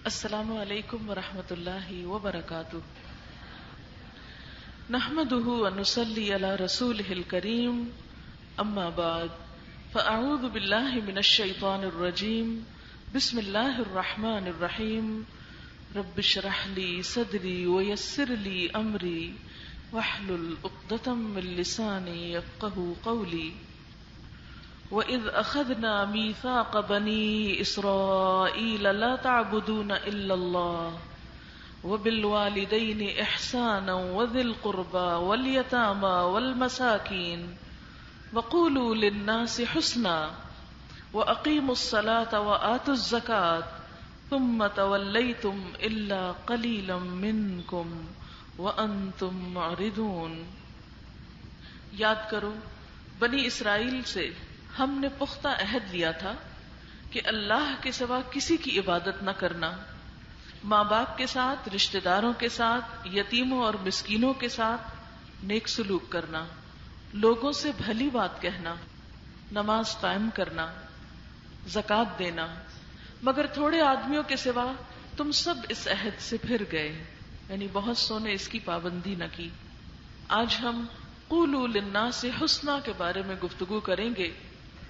السلام علیکم ورحمۃ اللہ وبرکاتہ. نحمده ونصلي على رسوله الكريم اما بعد فاعوذ بالله من الشيطان الرجيم بسم الله الرحمن الرحيم رب اشرح لي صدري ويسر لي امري واحلل عقدة من لساني يفقهوا قولي. وَإِذْ أَخَذْنَا مِيثَاقَ بَنِي إِسْرَائِيلَ لَا تَعْبُدُونَ إِلَّا اللَّهَ وَبِالْوَالِدَيْنِ إِحْسَانًا وَذِي الْقُرْبَى وَالْيَتَامَى وَالْمَسَاكِينِ وَقُولُوا لِلنَّاسِ حُسْنًا وَأَقِيمُوا الصَّلَاةَ وَآتُوا الزَّكَاةَ ثُمَّ تَوَلَّيْتُمْ إِلَّا قَلِيلًا مِّنكُمْ وَأَنتُم مُّعْرِضُونَ. یاد کرو بنی اسرائیل سے ہم نے پختہ عہد لیا تھا کہ اللہ کے سوا کسی کی عبادت نہ کرنا، ماں باپ کے ساتھ، رشتہ داروں کے ساتھ، یتیموں اور مسکینوں کے ساتھ نیک سلوک کرنا، لوگوں سے بھلی بات کہنا، نماز قائم کرنا، زکوٰۃ دینا، مگر تھوڑے آدمیوں کے سوا تم سب اس عہد سے پھر گئے، یعنی بہت سو نے اس کی پابندی نہ کی. آج ہم قولوا للناس حسنا کے بارے میں گفتگو کریں گے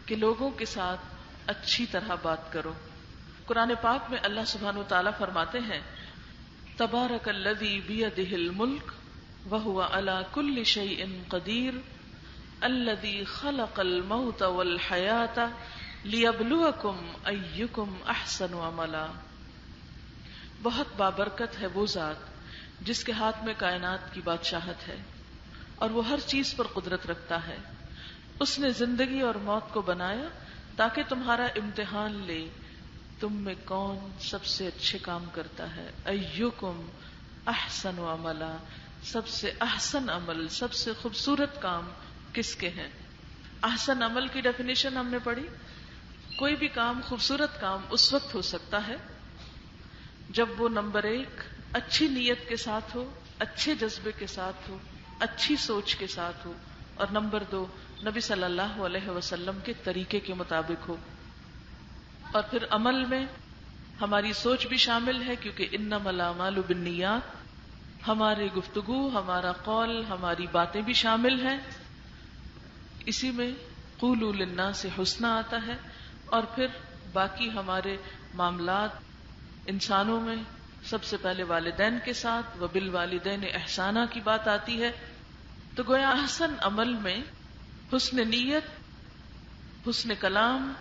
کہ لوگوں کے ساتھ اچھی طرح بات کرو. قرآن پاک میں اللہ سبحانہ وتعالی فرماتے ہیں تبارک الذی بیدہ الملک وہو علی کل شیء قدیر الذی خلق الموت والحیاۃ لیبلوکم ایکم احسن عملا. بہت بابرکت ہے وہ ذات جس کے ہاتھ میں کائنات کی بادشاہت ہے اور وہ ہر چیز پر قدرت رکھتا ہے. اس نے زندگی اور موت کو بنایا تاکہ تمہارا امتحان لے تم میں کون سب سے اچھے کام کرتا ہے. ایکم احسن عملا، سب سے احسن عمل، سب سے خوبصورت کام کس کے ہیں. احسن عمل کی ڈیفینیشن ہم نے پڑھی. کوئی بھی کام، خوبصورت کام اس وقت ہو سکتا ہے جب وہ نمبر 1 اچھی نیت کے ساتھ ہو، اچھے جذبے کے ساتھ ہو، اچھی سوچ کے ساتھ ہو، اور نمبر 2 نبی صلی اللہ علیہ وسلم کے طریقے کے مطابق ہو. اور پھر عمل میں ہماری سوچ بھی شامل ہے کیونکہ انما الاعمال بالنیات، ہماری گفتگو، ہمارا قول، ہماری باتیں بھی شامل ہیں. اسی میں قولوا للناس حسنا آتا ہے. اور پھر باقی ہمارے معاملات انسانوں میں سب سے پہلے والدین کے ساتھ وبالوالدین احسانہ کی بات آتی ہے. تو گویا احسن عمل میں حسن نیت، حسن کلام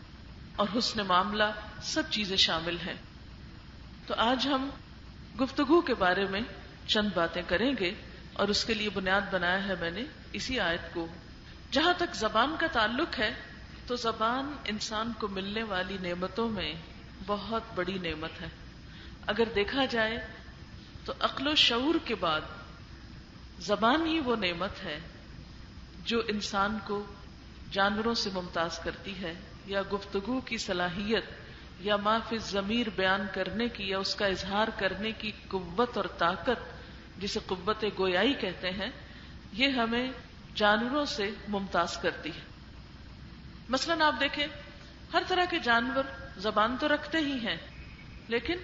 اور حسن معاملہ سب چیزیں شامل ہیں. تو آج ہم گفتگو کے بارے میں چند باتیں کریں گے اور اس کے لیے بنیاد بنایا ہے میں نے اسی آیت کو. جہاں تک زبان کا تعلق ہے تو زبان انسان کو ملنے والی نعمتوں میں بہت بڑی نعمت ہے. اگر دیکھا جائے تو عقل و شعور کے بعد زبان ہی وہ نعمت ہے جو انسان کو جانوروں سے ممتاز کرتی ہے، یا گفتگو کی صلاحیت، یا ما فی الضمیر بیان کرنے کی یا اس کا اظہار کرنے کی قوت اور طاقت، جسے قوت گویائی کہتے ہیں، یہ ہمیں جانوروں سے ممتاز کرتی ہے. مثلاً آپ دیکھیں ہر طرح کے جانور زبان تو رکھتے ہی ہیں، لیکن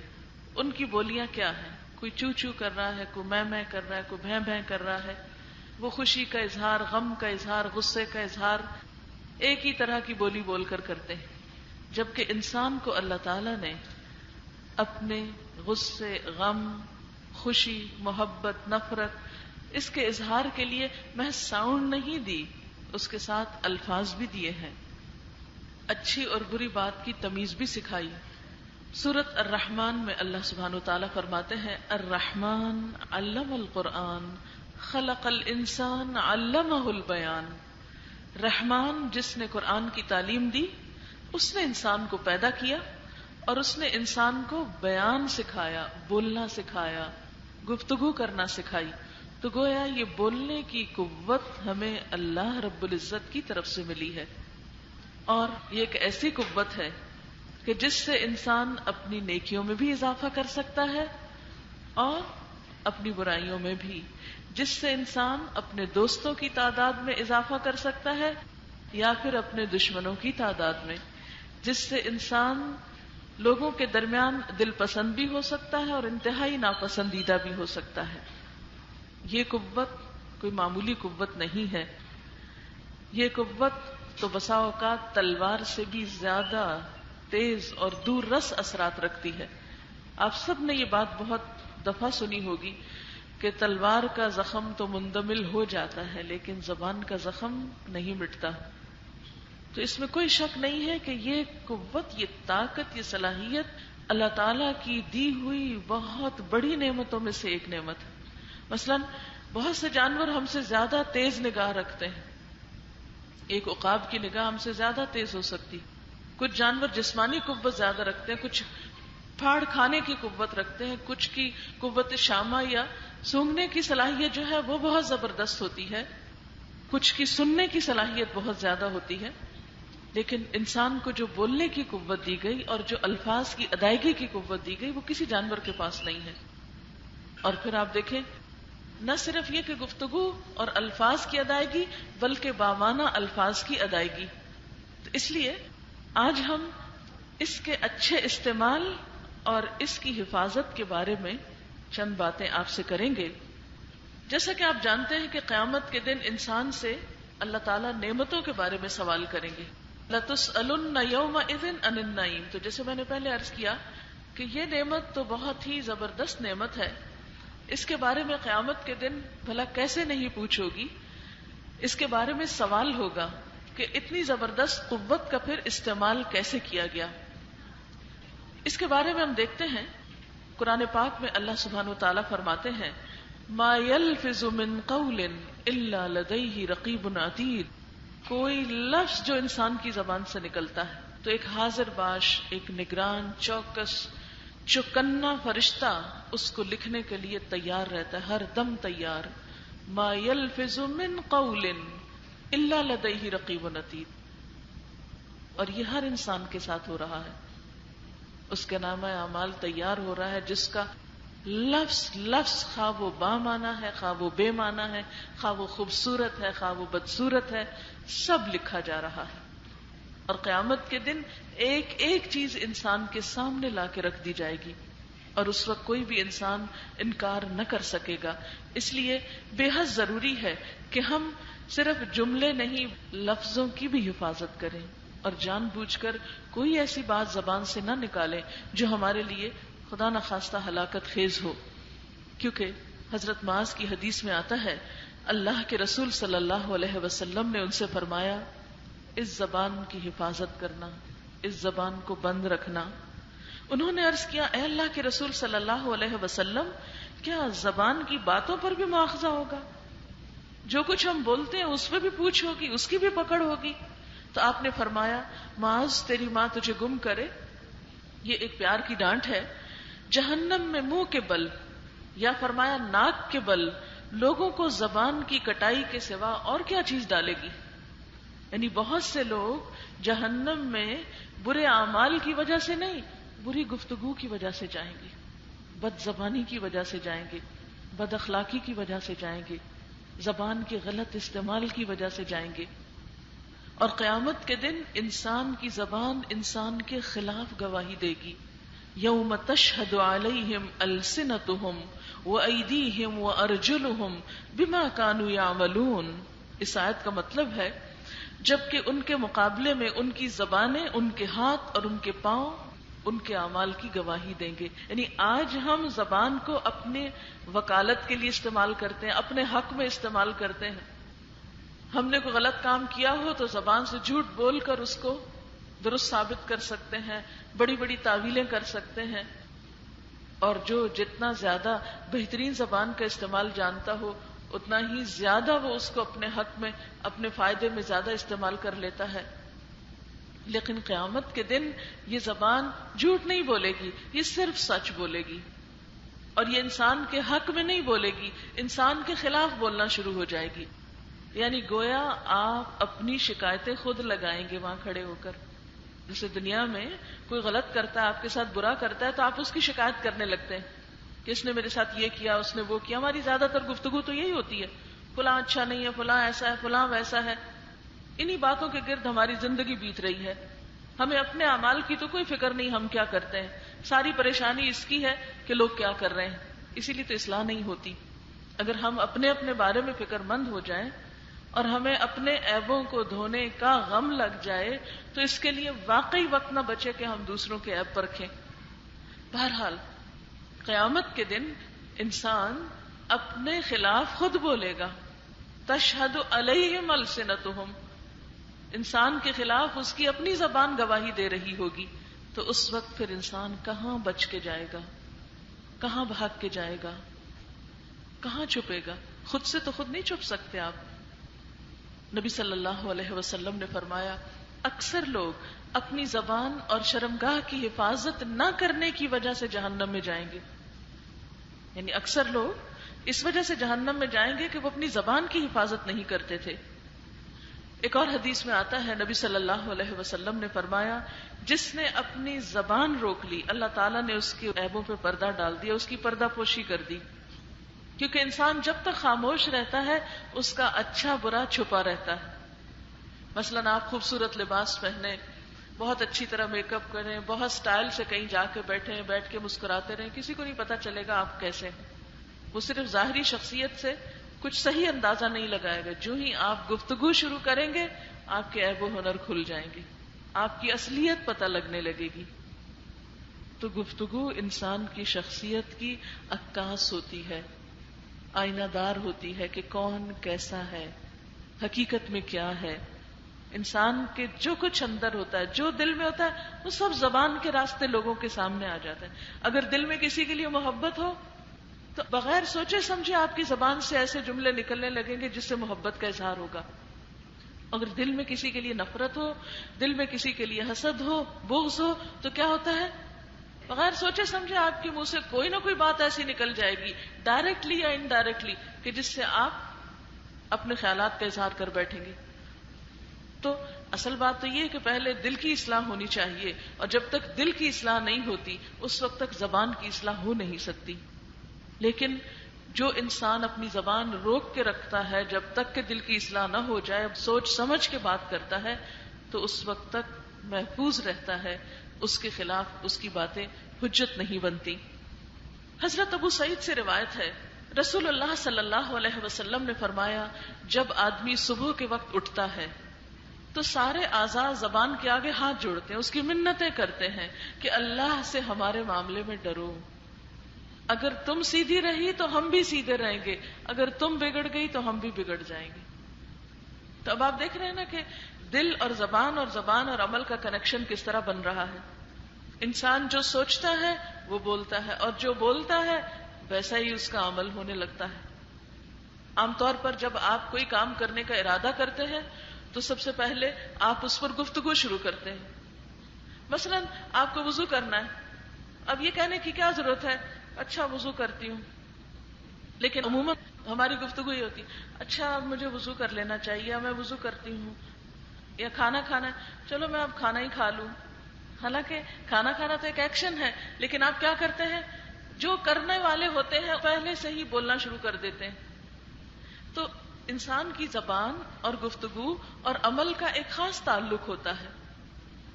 ان کی بولیاں کیا ہیں. کوئی چو چو کر رہا ہے، کوئی میں کر رہا ہے، کوئی بھیں بھیں کر رہا ہے. وہ خوشی کا اظہار، غم کا اظہار، غصے کا اظہار ایک ہی طرح کی بولی بول کر کرتے ہیں. جبکہ انسان کو اللہ تعالیٰ نے اپنے غصے، غم، خوشی، محبت، نفرت، اس کے اظہار کے لیے محض ساؤنڈ نہیں دی، اس کے ساتھ الفاظ بھی دیے ہیں. اچھی اور بری بات کی تمیز بھی سکھائی. سورۃ الرحمن میں اللہ سبحانہ وتعالیٰ فرماتے ہیں الرحمن علم القرآن خلق الانسان علمہ البیان. رحمان جس نے قرآن کی تعلیم دی، اس نے انسان کو پیدا کیا اور اس نے انسان کو بیان سکھایا، بولنا سکھایا، گفتگو کرنا سکھائی. تو گویا یہ بولنے کی قوت ہمیں اللہ رب العزت کی طرف سے ملی ہے، اور یہ ایک ایسی قوت ہے کہ جس سے انسان اپنی نیکیوں میں بھی اضافہ کر سکتا ہے اور اپنی برائیوں میں بھی، جس سے انسان اپنے دوستوں کی تعداد میں اضافہ کر سکتا ہے یا پھر اپنے دشمنوں کی تعداد میں، جس سے انسان لوگوں کے درمیان دل پسند بھی ہو سکتا ہے اور انتہائی ناپسندیدہ بھی ہو سکتا ہے. یہ قوت کوئی معمولی قوت نہیں ہے. یہ قوت تو بسا اوقات تلوار سے بھی زیادہ تیز اور دور رس اثرات رکھتی ہے. آپ سب نے یہ بات بہت دفعہ سنی ہوگی کہ تلوار کا زخم تو مندمل ہو جاتا ہے لیکن زبان کا زخم نہیں مٹتا. تو اس میں کوئی شک نہیں ہے کہ یہ قوت، یہ طاقت، یہ صلاحیت اللہ تعالیٰ کی دی ہوئی بہت بڑی نعمتوں میں سے ایک نعمت ہے. مثلا بہت سے جانور ہم سے زیادہ تیز نگاہ رکھتے ہیں. ایک عقاب کی نگاہ ہم سے زیادہ تیز ہو سکتی. کچھ جانور جسمانی قوت زیادہ رکھتے ہیں، کچھ پھاڑ کھانے کی قوت رکھتے ہیں، کچھ کی قوت شامہ یا سونگھنے کی صلاحیت جو ہے وہ بہت زبردست ہوتی ہے، کچھ کی سننے کی صلاحیت بہت زیادہ ہوتی ہے. لیکن انسان کو جو بولنے کی قوت دی گئی اور جو الفاظ کی ادائیگی کی قوت دی گئی وہ کسی جانور کے پاس نہیں ہے. اور پھر آپ دیکھیں نہ صرف یہ کہ گفتگو اور الفاظ کی ادائیگی بلکہ بامعنی الفاظ کی ادائیگی. تو اس لیے آج ہم اس کے اچھے استعمال اور اس کی حفاظت کے بارے میں چند باتیں آپ سے کریں گے. جیسا کہ آپ جانتے ہیں کہ قیامت کے دن انسان سے اللہ تعالیٰ نعمتوں کے بارے میں سوال کریں گے. لَتُسْأَلُنَّ يَوْمَئِذٍ عَنِ النَّعِيمِ. تو جیسے میں نے پہلے عرض کیا کہ یہ نعمت تو بہت ہی زبردست نعمت ہے، اس کے بارے میں قیامت کے دن بھلا کیسے نہیں پوچھو گی. اس کے بارے میں سوال ہوگا کہ اتنی زبردست قوت کا پھر استعمال کیسے کیا گیا. اس کے بارے میں ہم دیکھتے ہیں قرآن پاک میں اللہ سبحانہ و تعالیٰ فرماتے ہیں ما يلفظ من قول الا لديه رقیب عتید. کوئی لفظ جو انسان کی زبان سے نکلتا ہے تو ایک حاضر باش، ایک نگران، چوکس، چوکنا فرشتہ اس کو لکھنے کے لیے تیار رہتا ہے، ہر دم تیار. ما يلفظ من قول الا لديه رقیب عتید. اور یہ ہر انسان کے ساتھ ہو رہا ہے. اس کے نامہ اعمال تیار ہو رہا ہے جس کا لفظ خواہ وہ بامعنی ہے، خواہ وہ بے معنی ہے، خواہ وہ خوبصورت ہے، خواہ وہ بدصورت ہے، سب لکھا جا رہا ہے. اور قیامت کے دن ایک ایک چیز انسان کے سامنے لا کے رکھ دی جائے گی اور اس وقت کوئی بھی انسان انکار نہ کر سکے گا. اس لیے بے حد ضروری ہے کہ ہم صرف جملے نہیں لفظوں کی بھی حفاظت کریں اور جان بوجھ کر کوئی ایسی بات زبان سے نہ نکالیں جو ہمارے لیے خدا نخواستہ ہلاکت خیز ہو. کیونکہ حضرت معاذ کی حدیث میں آتا ہے اللہ کے رسول صلی اللہ علیہ وسلم نے ان سے فرمایا اس زبان کی حفاظت کرنا، اس زبان کو بند رکھنا. انہوں نے عرض کیا اے اللہ کے رسول صلی اللہ علیہ وسلم کیا زبان کی باتوں پر بھی مواخذہ ہوگا؟ جو کچھ ہم بولتے ہیں اس پہ بھی پوچھ ہوگی، اس کی بھی پکڑ ہوگی؟ تو آپ نے فرمایا معاذ تیری ماں تجھے گم کرے. یہ ایک پیار کی ڈانٹ ہے. جہنم میں منہ کے بل یا فرمایا ناک کے بل لوگوں کو زبان کی کٹائی کے سوا اور کیا چیز ڈالے گی. یعنی بہت سے لوگ جہنم میں برے اعمال کی وجہ سے نہیں، بری گفتگو کی وجہ سے جائیں گے، بد زبانی کی وجہ سے جائیں گے، بد اخلاقی کی وجہ سے جائیں گے، زبان کے غلط استعمال کی وجہ سے جائیں گے. اور قیامت کے دن انسان کی زبان انسان کے خلاف گواہی دے گی. یوم تشہد علیہم السنتہم وایدیہم وارجلہم بما کانوا یعملون. اس آیت کا مطلب ہے جبکہ ان کے مقابلے میں ان کی زبانیں، ان کے ہاتھ اور ان کے پاؤں ان کے اعمال کی گواہی دیں گے. یعنی آج ہم زبان کو اپنے وکالت کے لیے استعمال کرتے ہیں، اپنے حق میں استعمال کرتے ہیں. ہم نے کوئی غلط کام کیا ہو تو زبان سے جھوٹ بول کر اس کو درست ثابت کر سکتے ہیں، بڑی بڑی تعویلیں کر سکتے ہیں. اور جو جتنا زیادہ بہترین زبان کا استعمال جانتا ہو اتنا ہی زیادہ وہ اس کو اپنے حق میں، اپنے فائدے میں زیادہ استعمال کر لیتا ہے. لیکن قیامت کے دن یہ زبان جھوٹ نہیں بولے گی، یہ صرف سچ بولے گی. اور یہ انسان کے حق میں نہیں بولے گی، انسان کے خلاف بولنا شروع ہو جائے گی. یعنی گویا آپ اپنی شکایتیں خود لگائیں گے وہاں کھڑے ہو کر. جیسے دنیا میں کوئی غلط کرتا ہے، آپ کے ساتھ برا کرتا ہے تو آپ اس کی شکایت کرنے لگتے ہیں کہ اس نے میرے ساتھ یہ کیا، اس نے وہ کیا. ہماری زیادہ تر گفتگو تو یہی ہوتی ہے، فلاں اچھا نہیں ہے، فلاں ایسا ہے، فلاں ویسا ہے. انہی باتوں کے گرد ہماری زندگی بیت رہی ہے. ہمیں اپنے اعمال کی تو کوئی فکر نہیں، ہم کیا کرتے ہیں، ساری پریشانی اس کی ہے کہ لوگ کیا کر رہے ہیں، اسی لیے تو اصلاح نہیں ہوتی۔ اگر ہم اپنے اپنے بارے میں فکر مند ہو جائیں اور ہمیں اپنے عیبوں کو دھونے کا غم لگ جائے تو اس کے لیے واقعی وقت نہ بچے کہ ہم دوسروں کے عیب پرکھیں۔ بہرحال قیامت کے دن انسان اپنے خلاف خود بولے گا، تشہد علیہم السنتہم، انسان کے خلاف اس کی اپنی زبان گواہی دے رہی ہوگی، تو اس وقت پھر انسان کہاں بچ کے جائے گا، کہاں بھاگ کے جائے گا، کہاں چھپے گا؟ خود سے تو خود نہیں چھپ سکتے آپ۔ نبی صلی اللہ علیہ وسلم نے فرمایا اکثر لوگ اپنی زبان اور شرمگاہ کی حفاظت نہ کرنے کی وجہ سے جہنم میں جائیں گے، یعنی اکثر لوگ اس وجہ سے جہنم میں جائیں گے کہ وہ اپنی زبان کی حفاظت نہیں کرتے تھے۔ ایک اور حدیث میں آتا ہے نبی صلی اللہ علیہ وسلم نے فرمایا جس نے اپنی زبان روک لی اللہ تعالیٰ نے اس کے عیبوں پہ پردہ ڈال دیا، اس کی پردہ پوشی کر دی، کیونکہ انسان جب تک خاموش رہتا ہے اس کا اچھا برا چھپا رہتا ہے۔ مثلاً آپ خوبصورت لباس پہنے، بہت اچھی طرح میک اپ کریں، بہت سٹائل سے کہیں جا کے بیٹھیں، بیٹھ کے مسکراتے رہیں، کسی کو نہیں پتا چلے گا آپ کیسے ہیں، وہ صرف ظاہری شخصیت سے کچھ صحیح اندازہ نہیں لگائے گا۔ جو ہی آپ گفتگو شروع کریں گے آپ کے عیب و ہنر کھل جائیں گے، آپ کی اصلیت پتہ لگنے لگے گی۔ تو گفتگو انسان کی شخصیت کی عکاس ہوتی ہے، آئینہ دار ہوتی ہے کہ کون کیسا ہے، حقیقت میں کیا ہے۔ انسان کے جو کچھ اندر ہوتا ہے، جو دل میں ہوتا ہے، وہ سب زبان کے راستے لوگوں کے سامنے آ جاتا ہے۔ اگر دل میں کسی کے لیے محبت ہو تو بغیر سوچے سمجھے آپ کی زبان سے ایسے جملے نکلنے لگیں گے جس سے محبت کا اظہار ہوگا۔ اگر دل میں کسی کے لیے نفرت ہو، دل میں کسی کے لیے حسد ہو، بغض ہو، تو کیا ہوتا ہے؟ بغیر سوچے سمجھے آپ کے منہ سے کوئی نہ کوئی بات ایسی نکل جائے گی، ڈائریکٹلی یا انڈائریکٹلی، کہ جس سے آپ اپنے خیالات کا اظہار کر بیٹھیں گے۔ تو اصل بات تو یہ ہے کہ پہلے دل کی اصلاح ہونی چاہیے، اور جب تک دل کی اصلاح نہیں ہوتی اس وقت تک زبان کی اصلاح ہو نہیں سکتی۔ لیکن جو انسان اپنی زبان روک کے رکھتا ہے جب تک کہ دل کی اصلاح نہ ہو جائے، سوچ سمجھ کے بات کرتا ہے، تو اس وقت تک محفوظ رہتا ہے، اس کے خلاف اس کی باتیں حجت نہیں بنتی۔ حضرت ابو سعید سے روایت ہے رسول اللہ صلی اللہ علیہ وسلم نے فرمایا جب آدمی صبح کے وقت اٹھتا ہے تو سارے اعضاء زبان کے آگے ہاتھ جوڑتے ہیں، اس کی منتیں کرتے ہیں کہ اللہ سے ہمارے معاملے میں ڈرو، اگر تم سیدھی رہی تو ہم بھی سیدھے رہیں گے، اگر تم بگڑ گئی تو ہم بھی بگڑ جائیں گے۔ تو اب آپ دیکھ رہے ہیں نا کہ دل اور زبان اور عمل کا کنیکشن کس طرح بن رہا ہے۔ انسان جو سوچتا ہے وہ بولتا ہے، اور جو بولتا ہے ویسا ہی اس کا عمل ہونے لگتا ہے۔ عام طور پر جب آپ کوئی کام کرنے کا ارادہ کرتے ہیں تو سب سے پہلے آپ اس پر گفتگو شروع کرتے ہیں۔ مثلا آپ کو وضو کرنا ہے، اب یہ کہنے کی کیا ضرورت ہے اچھا وضو کرتی ہوں، لیکن عموماً ہماری گفتگو یہ ہوتی اچھا اب مجھے وضو کر لینا چاہیے، میں وضو کرتی ہوں۔ یا کھانا کھانا ہے، چلو میں اب کھانا ہی کھا لوں۔ حالانکہ کھانا کھانا تو ایک ایکشن ہے، لیکن آپ کیا کرتے ہیں، جو کرنے والے ہوتے ہیں پہلے سے ہی بولنا شروع کر دیتے ہیں۔ تو انسان کی زبان اور گفتگو اور عمل کا ایک خاص تعلق ہوتا ہے،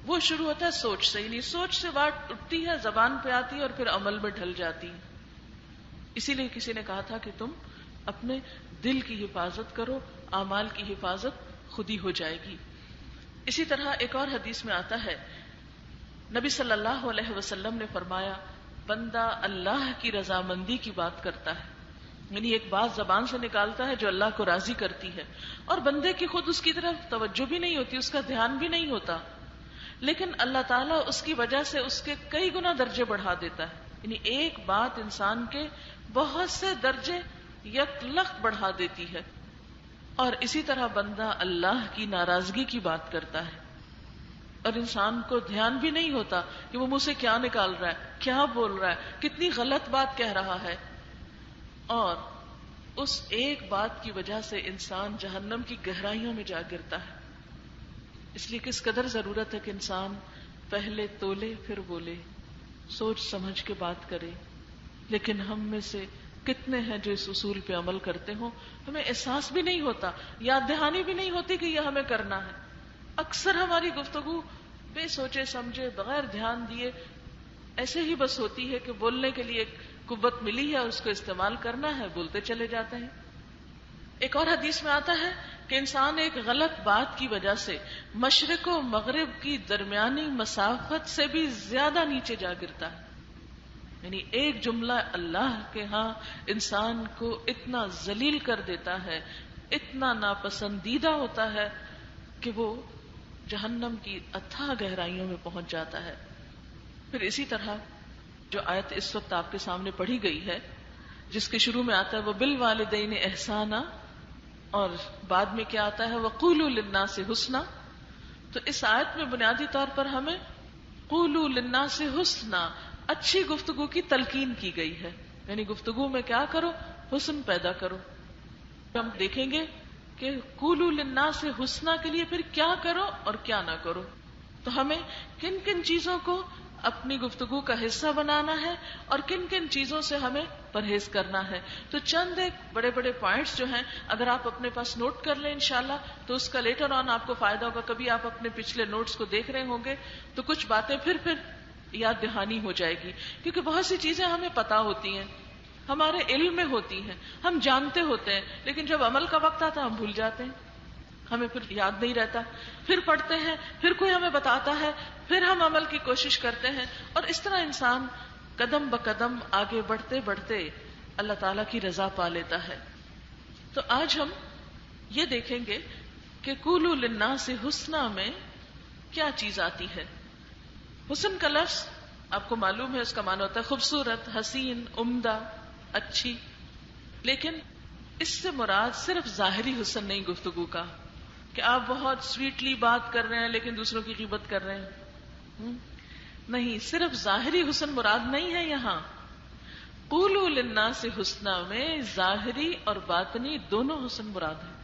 وہ شروع ہوتا ہے سوچ سے، یعنی سوچ سے بات اٹھتی ہے، زبان پہ آتی ہے اور پھر عمل میں ڈھل جاتی ہے۔ اسی لیے کسی نے کہا تھا کہ تم اپنے دل کی حفاظت کرو، اعمال کی حفاظت خود ہی ہو جائے گی۔ اسی طرح ایک اور حدیث میں آتا ہے نبی صلی اللہ علیہ وسلم نے فرمایا بندہ اللہ کی رضامندی کی بات کرتا ہے، یعنی ایک بات زبان سے نکالتا ہے جو اللہ کو راضی کرتی ہے، اور بندے کی خود اس کی طرف توجہ بھی نہیں ہوتی، اس کا دھیان بھی نہیں ہوتا، لیکن اللہ تعالیٰ اس کی وجہ سے اس کے کئی گنا درجے بڑھا دیتا ہے۔ یعنی ایک بات انسان کے بہت سے درجے یکلخت بڑھا دیتی ہے۔ اور اسی طرح بندہ اللہ کی ناراضگی کی بات کرتا ہے اور انسان کو دھیان بھی نہیں ہوتا کہ وہ منہ سے کیا نکال رہا ہے، کیا بول رہا ہے، کتنی غلط بات کہہ رہا ہے، اور اس ایک بات کی وجہ سے انسان جہنم کی گہرائیوں میں جا گرتا ہے۔ اس لیے کس قدر ضرورت ہے کہ انسان پہلے تولے پھر بولے، سوچ سمجھ کے بات کرے۔ لیکن ہم میں سے کتنے ہیں جو اس اصول پہ عمل کرتے ہوں، ہمیں احساس بھی نہیں ہوتا، یاد دہانی بھی نہیں ہوتی کہ یہ ہمیں کرنا ہے۔ اکثر ہماری گفتگو بے سوچے سمجھے بغیر دھیان دیے ایسے ہی بس ہوتی ہے کہ بولنے کے لیے ایک قوت ملی ہے اور اس کو استعمال کرنا ہے، بولتے چلے جاتے ہیں۔ ایک اور حدیث میں آتا ہے کہ انسان ایک غلط بات کی وجہ سے مشرق و مغرب کی درمیانی مسافت سے بھی زیادہ نیچے جا گرتا ہے۔ یعنی ایک جملہ اللہ کے ہاں انسان کو اتنا ذلیل کر دیتا ہے، اتنا ناپسندیدہ ہوتا ہے کہ وہ جہنم کی اتھاہ گہرائیوں میں پہنچ جاتا ہے۔ پھر اسی طرح جو آیت اس وقت آپ کے سامنے پڑھی گئی ہے، جس کے شروع میں آتا ہے وہ بالوالدین احسانا، اور بعد میں کیا آتا ہے وقولوا للناس حسنا، تو اس آیت میں بنیادی طور پر ہمیں قولوا للناس حسنا، اچھی گفتگو کی تلقین کی گئی ہے، یعنی گفتگو میں کیا کرو، حسن پیدا کرو۔ ہم دیکھیں گے کہ قولوا للناس حسنا کے لیے پھر کیا کرو اور کیا نہ کرو، تو ہمیں کن کن چیزوں کو اپنی گفتگو کا حصہ بنانا ہے اور کن کن چیزوں سے ہمیں پرہیز کرنا ہے۔ تو چند ایک بڑے بڑے پوائنٹس جو ہیں اگر آپ اپنے پاس نوٹ کر لیں انشاءاللہ تو اس کا لیٹر آن آپ کو فائدہ ہوگا۔ کبھی آپ اپنے پچھلے نوٹس کو دیکھ رہے ہوں گے تو کچھ باتیں پھر یاد دہانی ہو جائے گی، کیونکہ بہت سی چیزیں ہمیں پتا ہوتی ہیں، ہمارے علم میں ہوتی ہیں، ہم جانتے ہوتے ہیں، لیکن جب عمل کا وقت آتا ہے ہم بھول جاتے ہیں، ہمیں پھر یاد نہیں رہتا، پھر پڑھتے ہیں، پھر کوئی ہمیں بتاتا ہے، پھر ہم عمل کی کوشش کرتے ہیں، اور اس طرح انسان قدم بقدم آگے بڑھتے بڑھتے اللہ تعالی کی رضا پا لیتا ہے۔ تو آج ہم یہ دیکھیں گے کہ قولوا للناس حسنا میں کیا چیز آتی ہے۔ حسن کا لفظ آپ کو معلوم ہے، اس کا معنی ہوتا ہے خوبصورت، حسین، عمدہ، اچھی، لیکن اس سے مراد صرف ظاہری حسن نہیں گفتگو کا کہ آپ بہت سویٹلی بات کر رہے ہیں لیکن دوسروں کی غیبت کر رہے ہیں، نہیں، صرف ظاہری حسن مراد نہیں ہے یہاں۔ قولوا للناس حسنا میں ظاہری اور باطنی دونوں حسن مراد ہے۔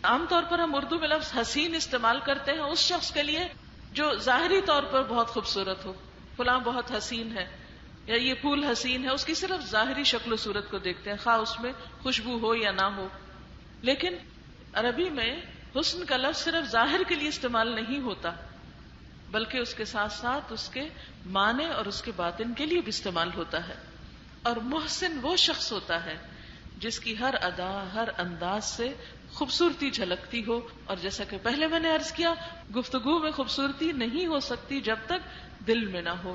عام طور پر ہم اردو میں لفظ حسین استعمال کرتے ہیں اس شخص کے لیے جو ظاہری طور پر بہت خوبصورت ہو، فلاں بہت حسین ہے یا یہ پھول حسین ہے، اس کی صرف ظاہری شکل و صورت کو دیکھتے ہیں، خواہ اس میں خوشبو ہو یا نہ ہو۔ لیکن عربی میں حسن کا لفظ صرف ظاہر کے لیے استعمال نہیں ہوتا، بلکہ اس کے ساتھ ساتھ اس کے معنی اور اس کے باطن کے لیے بھی استعمال ہوتا ہے۔ اور محسن وہ شخص ہوتا ہے جس کی ہر ادا، ہر انداز سے خوبصورتی جھلکتی ہو، اور جیسا کہ پہلے میں نے عرض کیا، گفتگو میں خوبصورتی نہیں ہو سکتی جب تک دل میں نہ ہو،